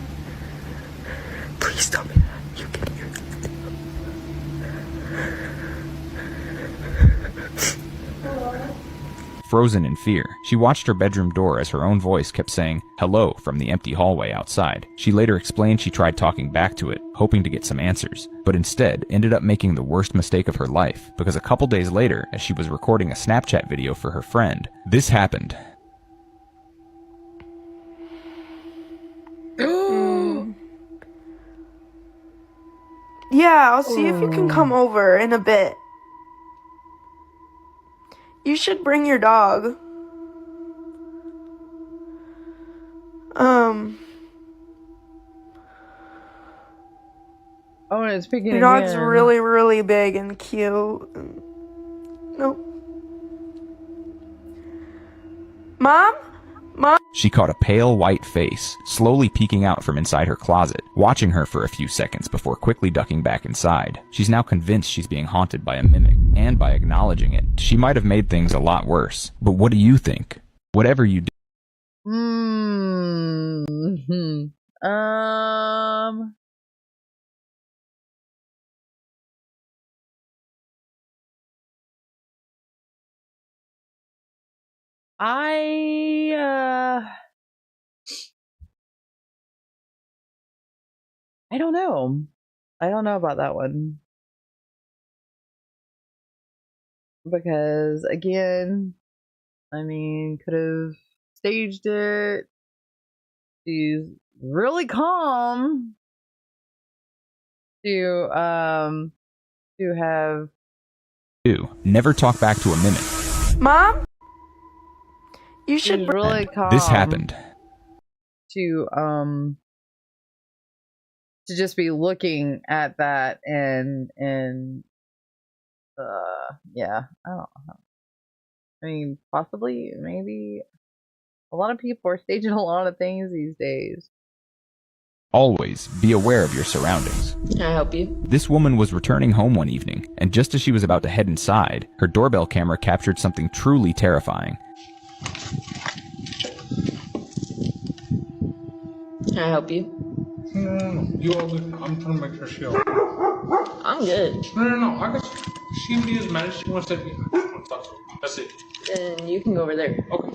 Please tell me that you can hear it. Frozen in fear, she watched her bedroom door as her own voice kept saying hello from the empty hallway outside. She later explained she tried talking back to it, hoping to get some answers, but instead ended up making the worst mistake of her life, because a couple days later, as she was recording a Snapchat video for her friend, this happened. Yeah, I'll see if you can come over in a bit. You should bring your dog. Oh, and it's speaking Your dog's again. really, really big and cute. Nope. Mom? Mom? She caught a pale white face, slowly peeking out from inside her closet, watching her for a few seconds before quickly ducking back inside. She's now convinced she's being haunted by a mimic, and by acknowledging it, she might have made things a lot worse. But what do you think? Whatever you do. I don't know. I don't know about that one. Because, again, I mean, could have staged it. She's really calm to have... Never talk back to a mimic. Mom? You should... She's really calm. This happened. To just be looking at that and yeah, I don't know. I mean, possibly, maybe a lot of people are staging a lot of things these days. Always be aware of your surroundings. Can I help you? This woman was returning home one evening, and just as she was about to head inside, her doorbell camera captured something truly terrifying. Can I help you? No. You all good. I'm trying to make sure she'll. I'm good. No. I guess she can be as mad as she wants to be. I just want to talk to her. That's it. Then you can go over there. Okay.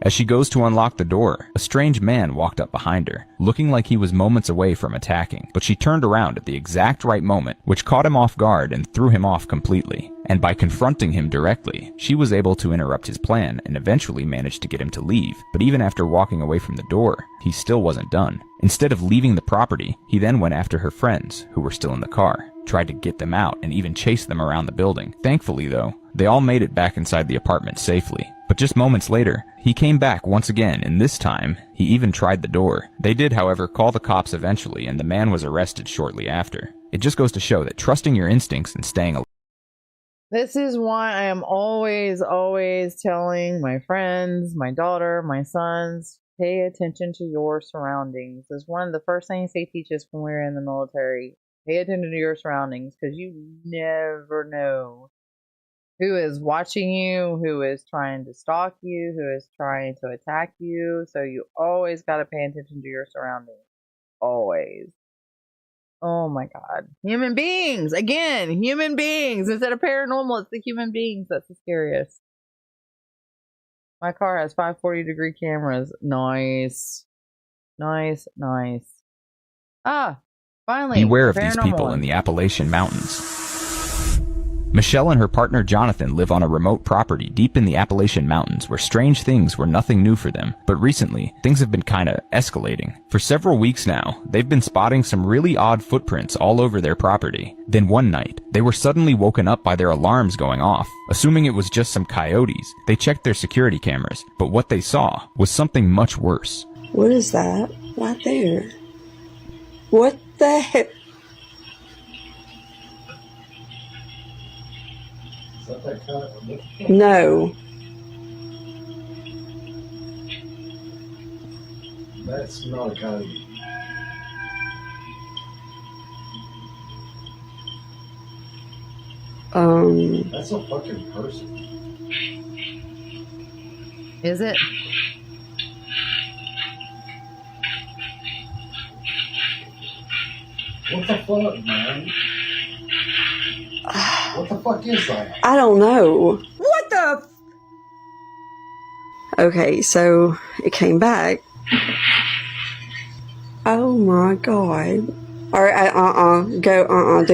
As she goes to unlock the door, a strange man walked up behind her, looking like he was moments away from attacking, but she turned around at the exact right moment, which caught him off guard and threw him off completely. And by confronting him directly, she was able to interrupt his plan and eventually managed to get him to leave. But even after walking away from the door, he still wasn't done. Instead of leaving the property, he then went after her friends, who were still in the car, tried to get them out and even chase them around the building. Thankfully, though, they all made it back inside the apartment safely. But just moments later, he came back once again, and this time, he even tried the door. They did, however, call the cops eventually, and the man was arrested shortly after. It just goes to show that trusting your instincts and staying alive. This is why I am always telling my friends, my daughter, my sons, Pay attention to your surroundings. It's one of the first things they teach us when we're in the military. Pay attention to your surroundings because you never know who is watching you, who is trying to stalk you, who is trying to attack you. So you always got to pay attention to your surroundings. Always. Oh my God. Human beings. Again, human beings. Instead of paranormal, it's the human beings that's the scariest. My car has 540-degree cameras. Nice. Nice, nice. Ah, finally. Beware of the these paranormal people one. in the Appalachian Mountains. Michelle and her partner Jonathan live on a remote property deep in the Appalachian Mountains where strange things were nothing new for them, but recently, things have been kinda escalating. For several weeks now, they've been spotting some really odd footprints all over their property. Then one night, they were suddenly woken up by their alarms going off. Assuming it was just some coyotes, they checked their security cameras, but what they saw was something much worse. What is that? Right there. What the heck? No. That's not a coyote. That's a fucking person. Is it? What the fuck, man? What the fuck is that? I don't know. What the? Okay, so it came back. Oh my God. Alright, do.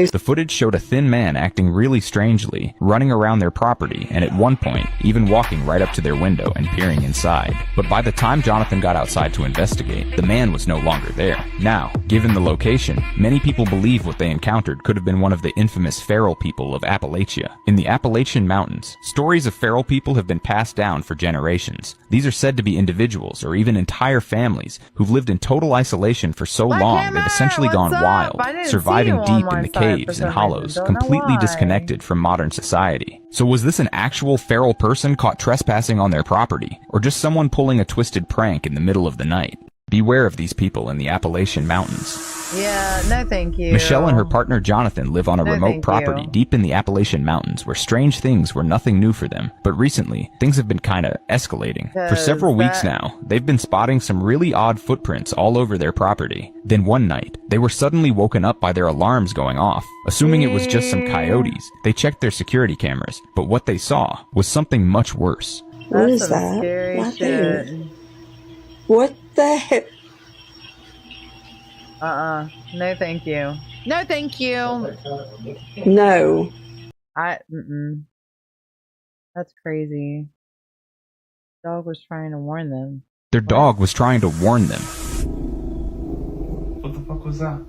The footage showed a thin man acting really strangely, running around their property, and at one point, even walking right up to their window and peering inside. But by the time Jonathan got outside to investigate, the man was no longer there. Now, given the location, many people believe what they encountered could have been one of the infamous feral people of Appalachia. In the Appalachian Mountains, stories of feral people have been passed down for generations. These are said to be individuals or even entire families who've lived in total isolation for so long they've essentially gone wild, surviving deep in the caves and hollows, completely disconnected from modern society. So was this an actual feral person caught trespassing on their property, or just someone pulling a twisted prank in the middle of the night? Beware of these people in the Appalachian Mountains. Yeah, no thank you. Michelle and her partner Jonathan live on a remote property deep in the Appalachian Mountains where strange things were nothing new for them, but recently, things have been kinda escalating. For several weeks now, they've been spotting some really odd footprints all over their property. Then one night, they were suddenly woken up by their alarms going off. Assuming it was just some coyotes, they checked their security cameras, but what they saw was something much worse. What is that? Right there. What the heck? No thank you. No thank you. No. That's crazy. Dog was trying to warn them. Their dog was trying to warn them. What the fuck was that?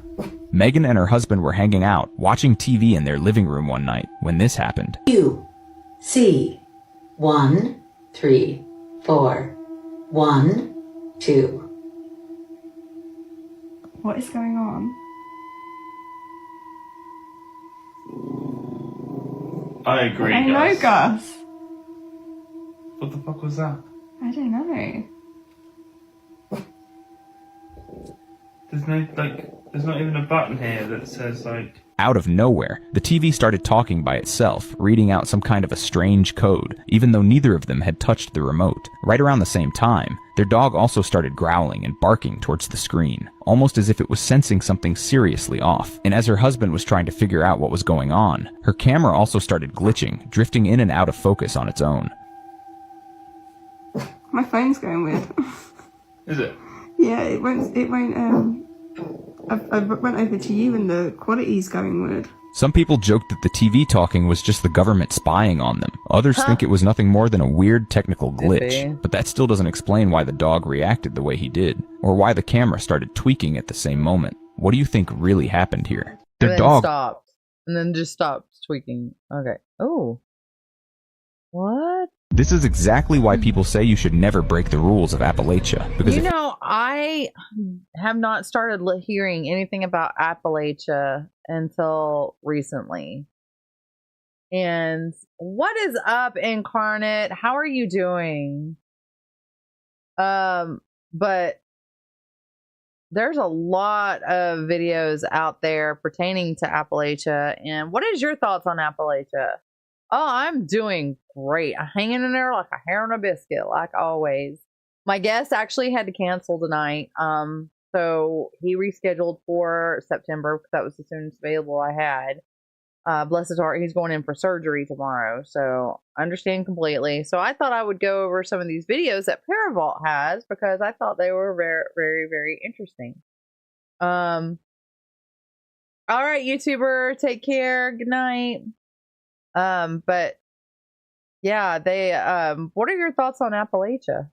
Megan and her husband were hanging out, watching TV in their living room one night when this happened. C 1 3 4 1 2. What is going on? I agree. I know, Gus. What the fuck was that? I don't know. There's not even a button here that says Out of nowhere, the TV started talking by itself, reading out some kind of a strange code, even though neither of them had touched the remote. Right around the same time, their dog also started growling and barking towards the screen, almost as if it was sensing something seriously off. And as her husband was trying to figure out what was going on, her camera also started glitching, drifting in and out of focus on its own. My phone's going weird. Is it? Yeah, it won't, I went over to you and the quality's going weird. Some people joked that the TV talking was just the government spying on them. Others think it was nothing more than a weird technical glitch. But that still doesn't explain why the dog reacted the way he did, or why the camera started tweaking at the same moment. What do you think really happened here? Their dog stopped. And then just stopped tweaking. Okay. Oh. What? This is exactly why people say you should never break the rules of Appalachia. Because I have not started hearing anything about Appalachia until recently. And what is up, Incarnate? How are you doing? But there's a lot of videos out there pertaining to Appalachia. And what is your thoughts on Appalachia? Oh, I'm doing great. I'm hanging in there like a hair on a biscuit, like always. My guest actually had to cancel tonight. So he rescheduled for September because that was the soonest available I had. Bless his heart, he's going in for surgery tomorrow. So I understand completely. So I thought I would go over some of these videos that Paravault has because I thought they were very, very, very interesting. All right, YouTuber, take care. Good night. But yeah, they what are your thoughts on Appalachia?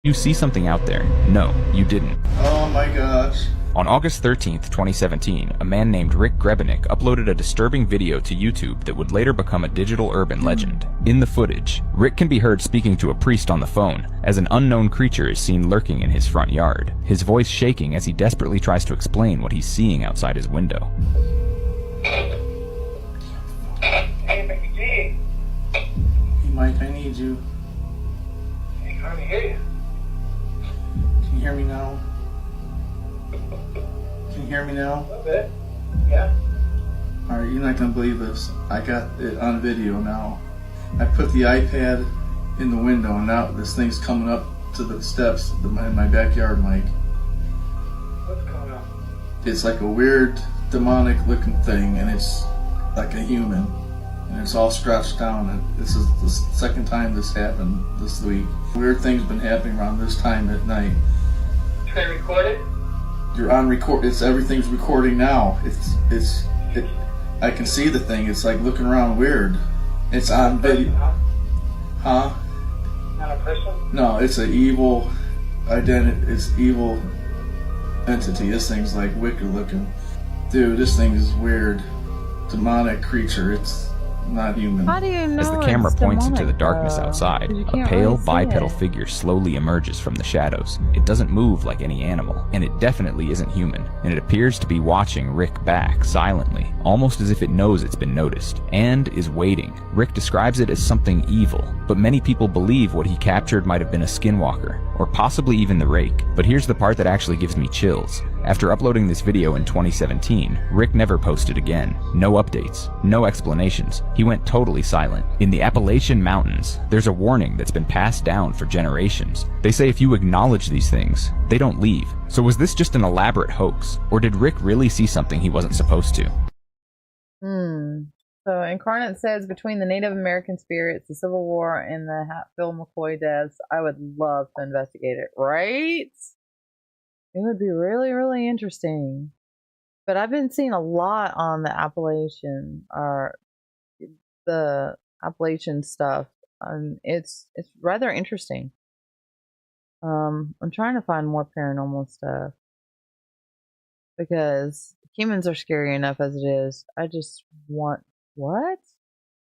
You see something out there? No, you didn't. Oh my gosh. On August 13th, 2017, a man named Rick Grebenik uploaded a disturbing video to YouTube that would later become a digital urban legend. In the footage, Rick can be heard speaking to a priest on the phone as an unknown creature is seen lurking in his front yard, his voice shaking as he desperately tries to explain what he's seeing outside his window. Hey, Mickey G. Hey, Mike, I need you. I can't hear you. Can you hear me now? Can you hear me now? A little bit. Yeah. Alright, you're not gonna believe this. I got it on video now. I put the iPad in the window and now this thing's coming up to the steps in my backyard, Mike. What's going on? It's like a weird demonic looking thing and it's like a human. And it's all scratched down. And this is the second time this happened this week. Weird things been happening around this time at night. Can I record it? You're on record. Everything's recording now. I can see the thing. It's like looking around weird. It's on video. Huh? Not a person? No, it's an evil identity. It's evil entity. This thing's like wicked looking. Dude, this thing is weird. Demonic creature. It's not human. How do you know As the camera points into the demonic, darkness though? outside, 'Cause you a can't pale really see bipedal it. figure slowly emerges from the shadows. It doesn't move like any animal, and it definitely isn't human, and it appears to be watching Rick back silently, almost as if it knows it's been noticed, and is waiting. Rick describes it as something evil, but many people believe what he captured might have been a skinwalker, or possibly even the Rake. But here's the part that actually gives me chills. After uploading this video in 2017, Rick never posted again. No updates, no explanations. He went totally silent. In the Appalachian Mountains, there's a warning that's been passed down for generations. They say if you acknowledge these things, they don't leave. So was this just an elaborate hoax, or did Rick really see something he wasn't supposed to? So Incarnate says, between the Native American spirits, the Civil War, and the Hatfield McCoy deaths, I would love to investigate it. Right? It would be really, really interesting. But I've been seeing a lot on the Appalachian, or the Appalachian stuff. It's rather interesting. I'm trying to find more paranormal stuff because humans are scary enough as it is. I just want what?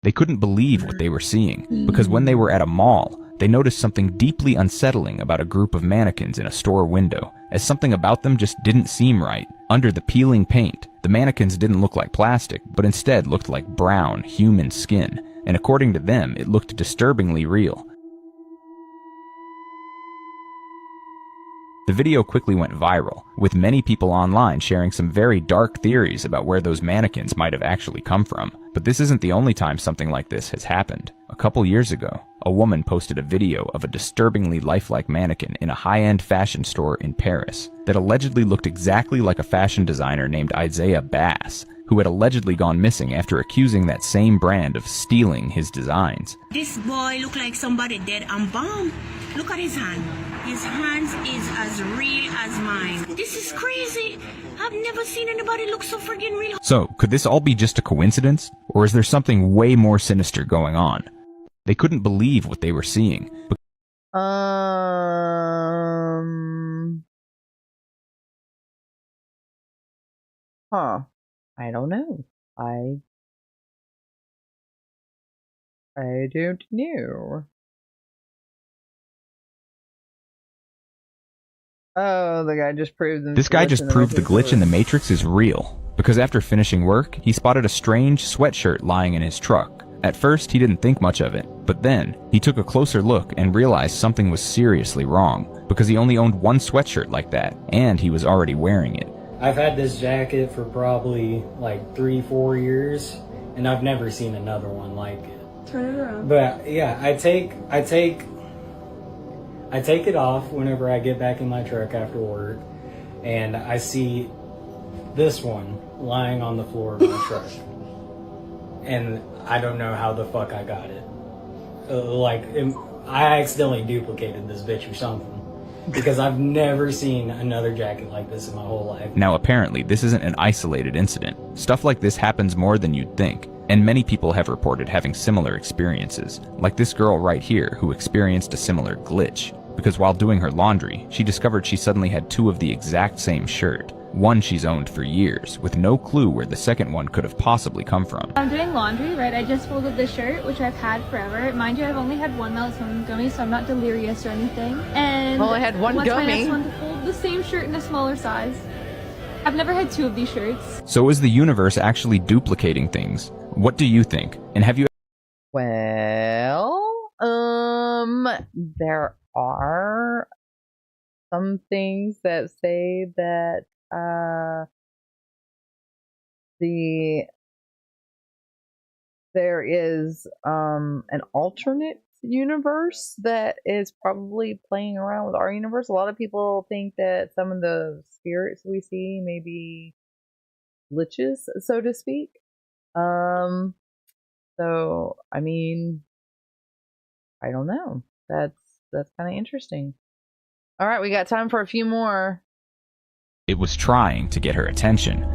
They couldn't believe what they were seeing, because when they were at a mall, they noticed something deeply unsettling about a group of mannequins in a store window, as something about them just didn't seem right. Under the peeling paint, the mannequins didn't look like plastic, but instead looked like brown, human skin, and according to them, it looked disturbingly real. The video quickly went viral, with many people online sharing some very dark theories about where those mannequins might have actually come from. But this isn't the only time something like this has happened. A couple years ago, a woman posted a video of a disturbingly lifelike mannequin in a high-end fashion store in Paris that allegedly looked exactly like a fashion designer named Isaiah Bass, who had allegedly gone missing after accusing that same brand of stealing his designs. This boy look like somebody dead and bomb. Look at his hand. His hands is as real as mine. This is crazy. I've never seen anybody look so friggin' real. So, could this all be just a coincidence? Or is there something way more sinister going on? They couldn't believe what they were seeing. I don't know. I don't know. Oh, the guy just proved This guy just proved the glitch in the Matrix is real, because after finishing work, he spotted a strange sweatshirt lying in his truck. At first, he didn't think much of it, but then he took a closer look and realized something was seriously wrong, because he only owned one sweatshirt like that, and he was already wearing it. I've had this jacket for probably like 3-4 years, and I've never seen another one like it. Turn it around. But yeah, I take it off whenever I get back in my truck after work, and I see this one lying on the floor of my truck. And I don't know how the fuck I got it. I accidentally duplicated this bitch or something. Because I've never seen another jacket like this in my whole life. Now apparently, this isn't an isolated incident. Stuff like this happens more than you'd think. And many people have reported having similar experiences. Like this girl right here who experienced a similar glitch. Because while doing her laundry, she discovered she suddenly had 2 of the exact same shirt. One she's owned for years, with no clue where the second one could have possibly come from. I'm doing laundry, right? I just folded this shirt, which I've had forever. Mind you, I've only had one melatonin gummy, so I'm not delirious or anything. And only had one what's gummy. My next one to fold the same shirt in a smaller size. I've never had 2 of these shirts. So is the universe actually duplicating things? What do you think? And have you... Well, there are some things that say that there is an alternate universe that is probably playing around with our universe. A lot of people think that some of the spirits we see may be glitches, so to speak. So I mean, I don't know. That's kind of interesting. All right, we got time for a few more. It was trying to get her attention.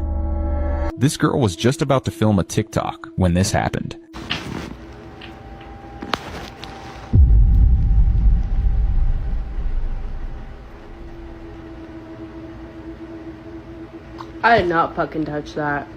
This girl was just about to film a TikTok when this happened. I did not fucking touch that.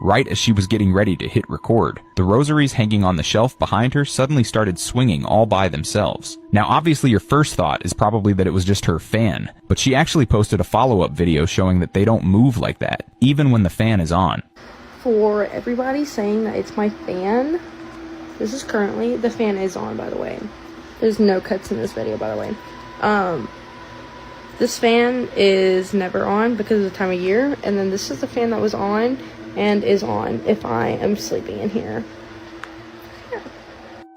Right as she was getting ready to hit record, the rosaries hanging on the shelf behind her suddenly started swinging all by themselves. Now obviously your first thought is probably that it was just her fan, but she actually posted a follow-up video showing that they don't move like that, even when the fan is on. For everybody saying that it's my fan, this is currently, the fan is on, by the way. There's no cuts in this video, by the way. This fan is never on because of the time of year, and then this is the fan that was on and is on if I am sleeping in here. Yeah.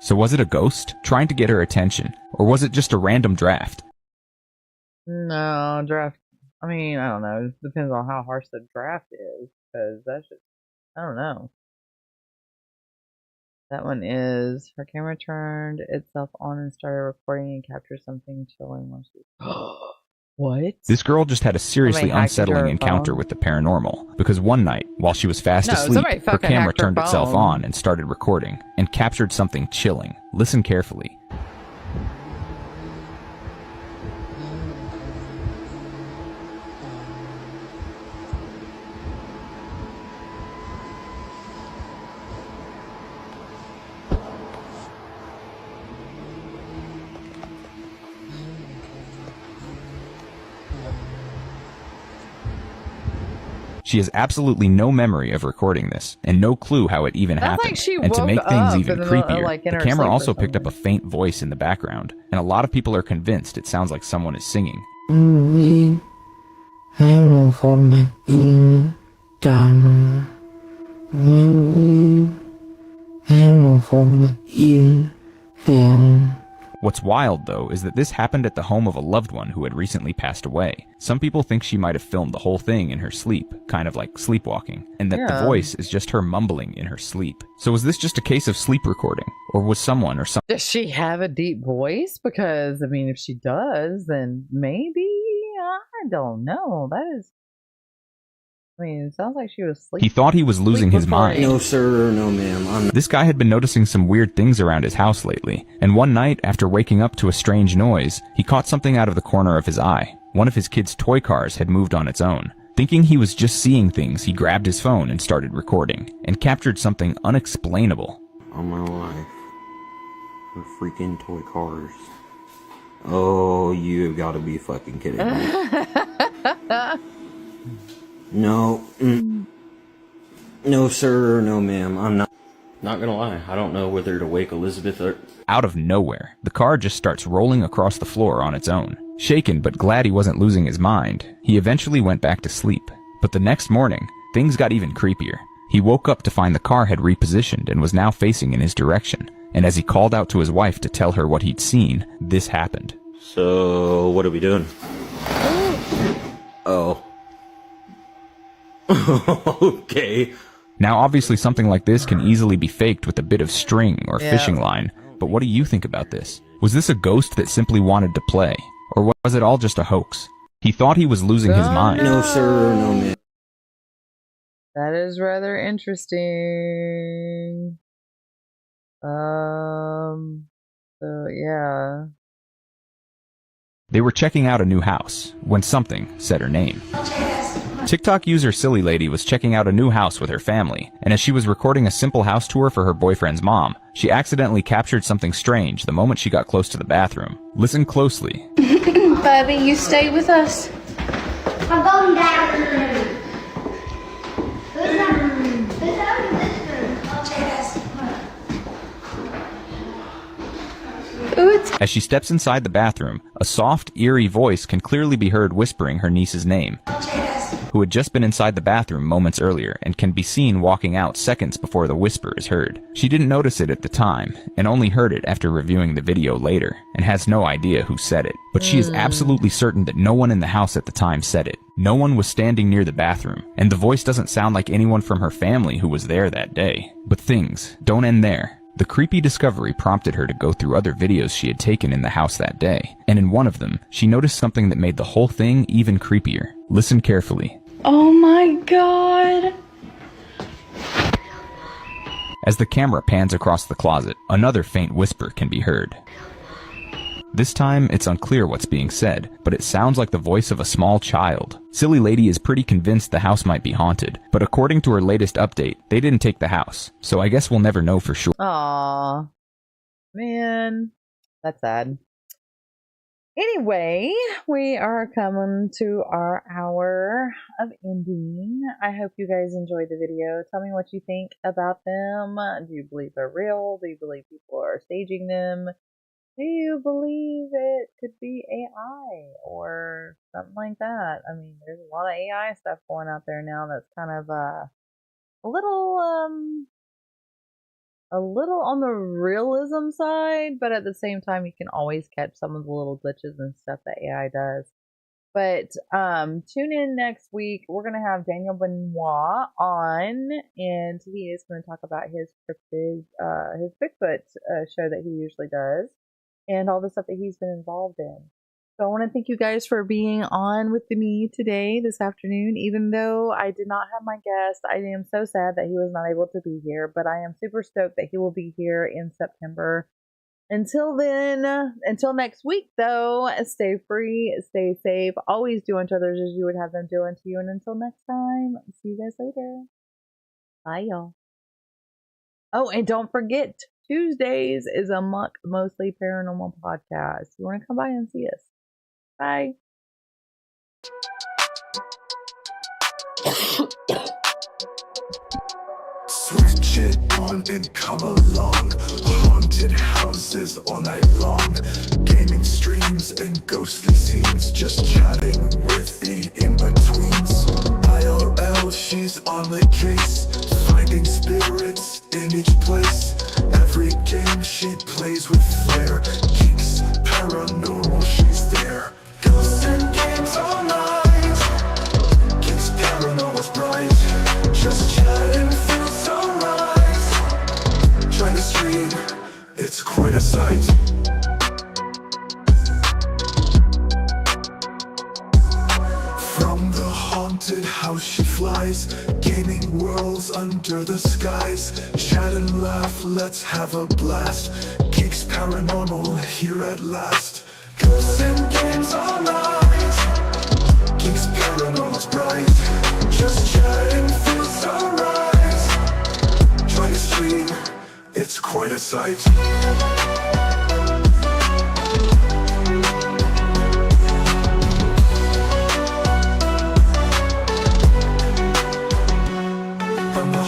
So was it a ghost trying to get her attention, or was it just a random draft? No, draft. I mean, I don't know. It depends on how harsh the draft is, because that's just, I don't know. That one is, her camera turned itself on and started recording and captured something chilling when she... What? This girl just had a seriously unsettling encounter with the paranormal, because one night, while she was fast asleep, her camera turned itself on and started recording, and captured something chilling. Listen carefully. She has absolutely no memory of recording this, and no clue how it even happened. Like she and to make things even creepier, like, the camera also picked up a faint voice in the background, and a lot of people are convinced it sounds like someone is singing. What's wild, though, is that this happened at the home of a loved one who had recently passed away. Some people think she might have filmed the whole thing in her sleep, kind of like sleepwalking, and that the voice is just her mumbling in her sleep. So was this just a case of sleep recording? Or was someone or something... Does she have a deep voice? Because, I mean, if she does, then maybe, I don't know. That is... I mean, it sounds like she was sleeping. He thought he was losing his mind. No, sir, no, ma'am. This guy had been noticing some weird things around his house lately, and one night, after waking up to a strange noise, he caught something out of the corner of his eye. One of his kids' toy cars had moved on its own. Thinking he was just seeing things, he grabbed his phone and started recording, and captured something unexplainable. All my life, for freaking toy cars. Oh, you have got to be fucking kidding me. No. No, sir, no, ma'am. I'm not gonna lie. I don't know whether to wake Elizabeth or... Out of nowhere, the car just starts rolling across the floor on its own. Shaken but glad he wasn't losing his mind, he eventually went back to sleep. But the next morning, things got even creepier. He woke up to find the car had repositioned and was now facing in his direction. And as he called out to his wife to tell her what he'd seen, this happened. So, what are we doing? Oh. Okay. Now obviously something like this can easily be faked with a bit of string or fishing line, but what do you think about this? Was this a ghost that simply wanted to play? Or was it all just a hoax? He thought he was losing his mind. No, sir, no, ma'am. That is rather interesting. So yeah. They were checking out a new house when something said her name. TikTok user Silly Lady was checking out a new house with her family, and as she was recording a simple house tour for her boyfriend's mom, she accidentally captured something strange the moment she got close to the bathroom. Listen closely. Bubby, you stay with us. I'm going down to the room. Who's that room? Who's out in this room? As she steps inside the bathroom, a soft, eerie voice can clearly be heard whispering her niece's name, who had just been inside the bathroom moments earlier and can be seen walking out seconds before the whisper is heard. She didn't notice it at the time, and only heard it after reviewing the video later, and has no idea who said it. But she is absolutely certain that no one in the house at the time said it. No one was standing near the bathroom, and the voice doesn't sound like anyone from her family who was there that day. But things don't end there. The creepy discovery prompted her to go through other videos she had taken in the house that day, and in one of them, she noticed something that made the whole thing even creepier. Listen carefully. Oh my god. As the camera pans across the closet, another faint whisper can be heard. This time, it's unclear what's being said, but it sounds like the voice of a small child. Silly Lady is pretty convinced the house might be haunted, but according to her latest update, they didn't take the house, so I guess we'll never know for sure. Aw. Man. That's sad. Anyway, we are coming to our hour of ending. I hope you guys enjoyed the video. Tell me what you think about them. Do you believe they're real? Do you believe people are staging them? Do you believe it could be AI or something like that? I mean, there's a lot of AI stuff going out there now that's kind of a little on the realism side, but at the same time, you can always catch some of the little glitches and stuff that AI does. But tune in next week. We're gonna have Daniel Benoit on, and he is going to talk about his cryptid, his Bigfoot show that he usually does, and all the stuff that he's been involved in. So I want to thank you guys for being on with me today, this afternoon. Even though I did not have my guest, I am so sad that he was not able to be here, but I am super stoked that he will be here in September. Until then, until next week though, stay free, stay safe, always do unto others as you would have them do unto you. And until next time, see you guys later. Bye y'all. Oh, and don't forget, Tuesdays is a mostly paranormal podcast. You want to come by and see us. Bye. Switch it on and come along. Haunted houses all night long. Gaming streams and ghostly scenes. Just chatting with the in-betweens. IRL, she's on the case. Finding spirits in each place. Every game she plays with flair. Geeks, paranormal, she's there. Ghosts and games all night. Geeks, paranormal's bright. Just chatting feels so right. Trying to stream, it's quite a sight. From the haunted house she flies, gaining worlds under the skies. Chat and laugh, let's have a blast. Geeks paranormal here at last. Ghosts and games all night. Geeks paranormal's bright. Just chatting feels so right. Try to stream, it's quite a sight. From the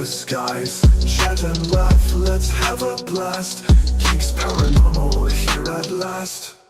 the skies. Chat and laugh, let's have a blast. Geeks Paranormal here at last.